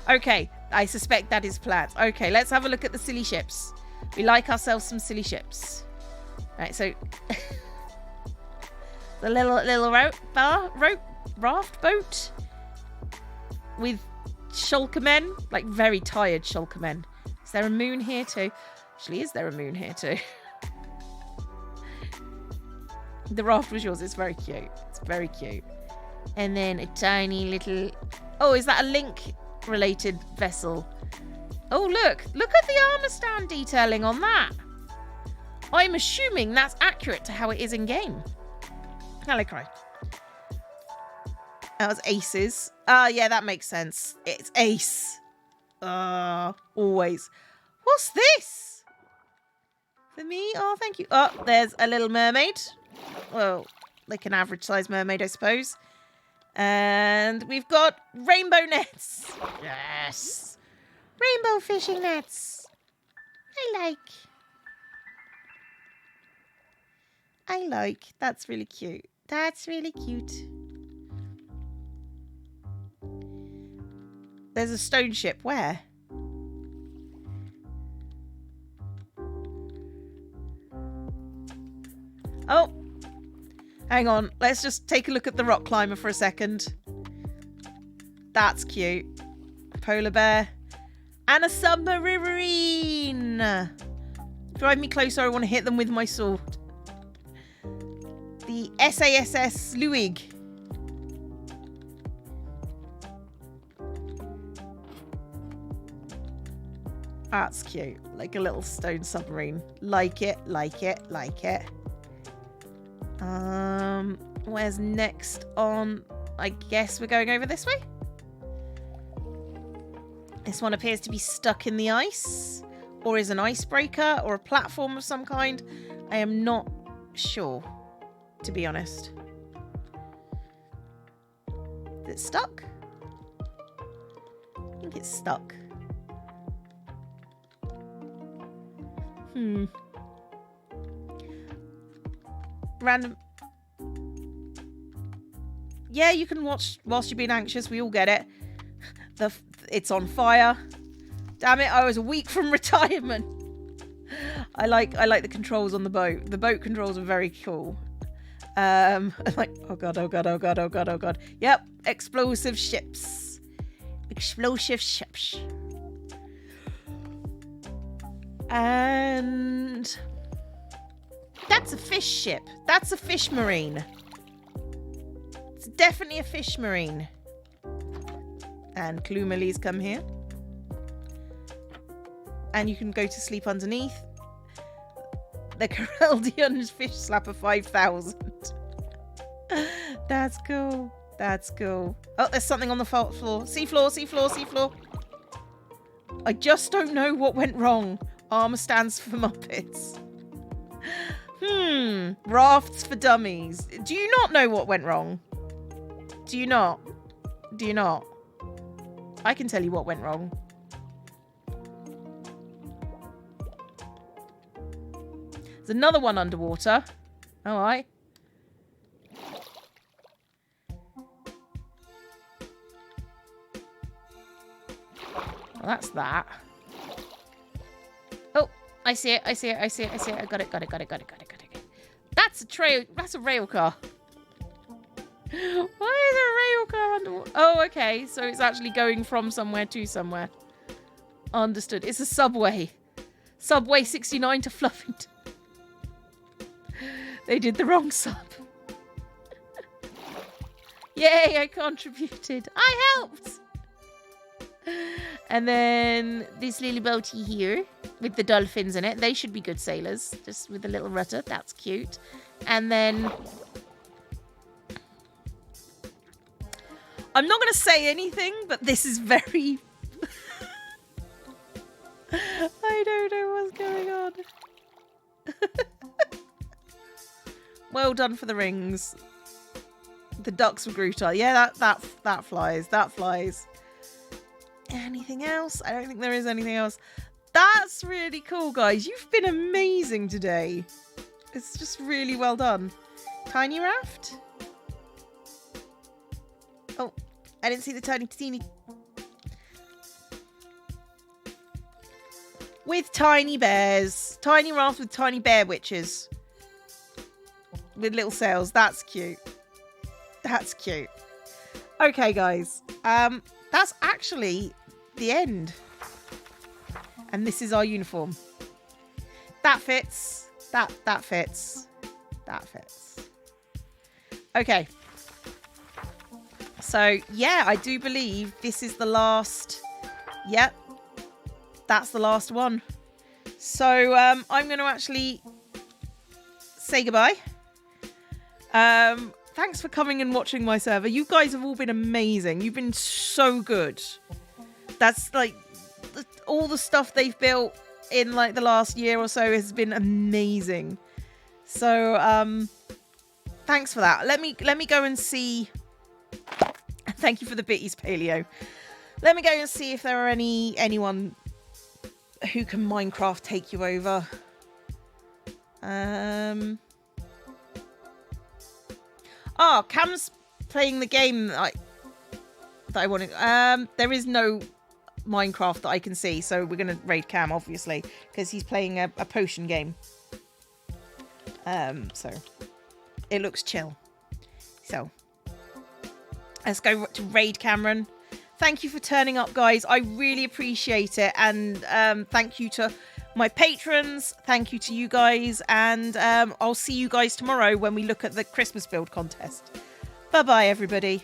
Okay, I suspect that is planned. Okay, let's have a look at the silly ships. We like ourselves some silly ships. Right, so... the little raft boat with shulker men, like very tired shulker men. Is there a moon here too? Actually, is there a moon here too? The raft was yours. It's very cute. It's very cute. And then a tiny little... Oh, is that a Link-related vessel? Oh, look. Look at the armor stand detailing on that. I'm assuming that's accurate to how it is in-game. Hello, Cry. That was Aces. Yeah, that makes sense. It's Ace. Always. What's this? For me? Oh, thank you. Oh, there's a little mermaid. Well, like an average size mermaid, I suppose. And we've got rainbow nets. Yes. Rainbow fishing nets. I like. That's really cute. That's really cute. There's a stone ship. Where? Oh. Hang on. Let's just take a look at the rock climber for a second. That's cute. Polar bear. And a submarine. Drive me closer. I want to hit them with my sword. The SASS Luig. That's cute. Like a little stone submarine. Like it, like it, like it. Where's next on? I guess we're going over this way. This one appears to be stuck in the ice, or is an icebreaker, or a platform of some kind. I am not sure, to be honest. Is it stuck? I think it's stuck. Random. Yeah, you can watch whilst you're being anxious. We all get it. It's on fire. Damn it! I was a week from retirement. I like the controls on the boat. The boat controls are very cool. I'm like, oh god, oh god, oh god, oh god, oh god. Yep, explosive ships. explosive ships. And that's a fish ship. That's a fish marine. It's definitely a fish marine. And Clumali's come here. And you can go to sleep underneath. The Coreldian fish slapper 5000. That's cool. That's cool. Oh, there's something on the floor. Seafloor, seafloor, seafloor. I just don't know what went wrong. Armour stands for Muppets. Rafts for dummies. Do you not know what went wrong? Do you not? Do you not? I can tell you what went wrong. There's another one underwater. All right. Well, that's that. Oh, I see it. I see it. I see it. I see it. I got it. Got it. Got it. Got it. Got it. Got it. That's a trail. That's a rail car. Why is there a rail car underwater? Oh, okay. So it's actually going from somewhere to somewhere. Understood. It's a subway. Subway 69 to Fluffington. They did the wrong sub. Yay, I contributed. I helped. And then this little boaty here with the dolphins in it. They should be good sailors. Just with the little rudder. That's cute. And then I'm not going to say anything, but this is very... I don't know what's going on. Well done for the rings. The ducks were Gruta. Yeah, that flies. That flies. Anything else? I don't think there is anything else. That's really cool, guys. You've been amazing today. It's just really well done. Tiny raft? Oh, I didn't see the teeny. With tiny bears. Tiny raft with tiny bear witches. With little sails. That's cute. That's cute. Okay, guys. That's actually the end. And this is our uniform. That fits. That fits. That fits. Okay. So, yeah, I do believe this is the last. Yep. That's the last one. So, I'm going to actually say goodbye. Thanks for coming and watching my server. You guys have all been amazing. You've been so good. That's like all the stuff they've built in like the last year or so has been amazing. So thanks for that. Let me go and see. Thank you for the bitties, Paleo. Let me go and see if there are anyone who can Minecraft take you over. Oh, Cam's playing the game that I wanted. There is no Minecraft that I can see, so we're going to raid Cam, obviously, because he's playing a potion game. So it looks chill. So let's go to raid Cameron. Thank you for turning up, guys. I really appreciate it. And thank you to my patrons. Thank you to you guys. And I'll see you guys tomorrow when we look at the Christmas build contest. Bye-bye, everybody.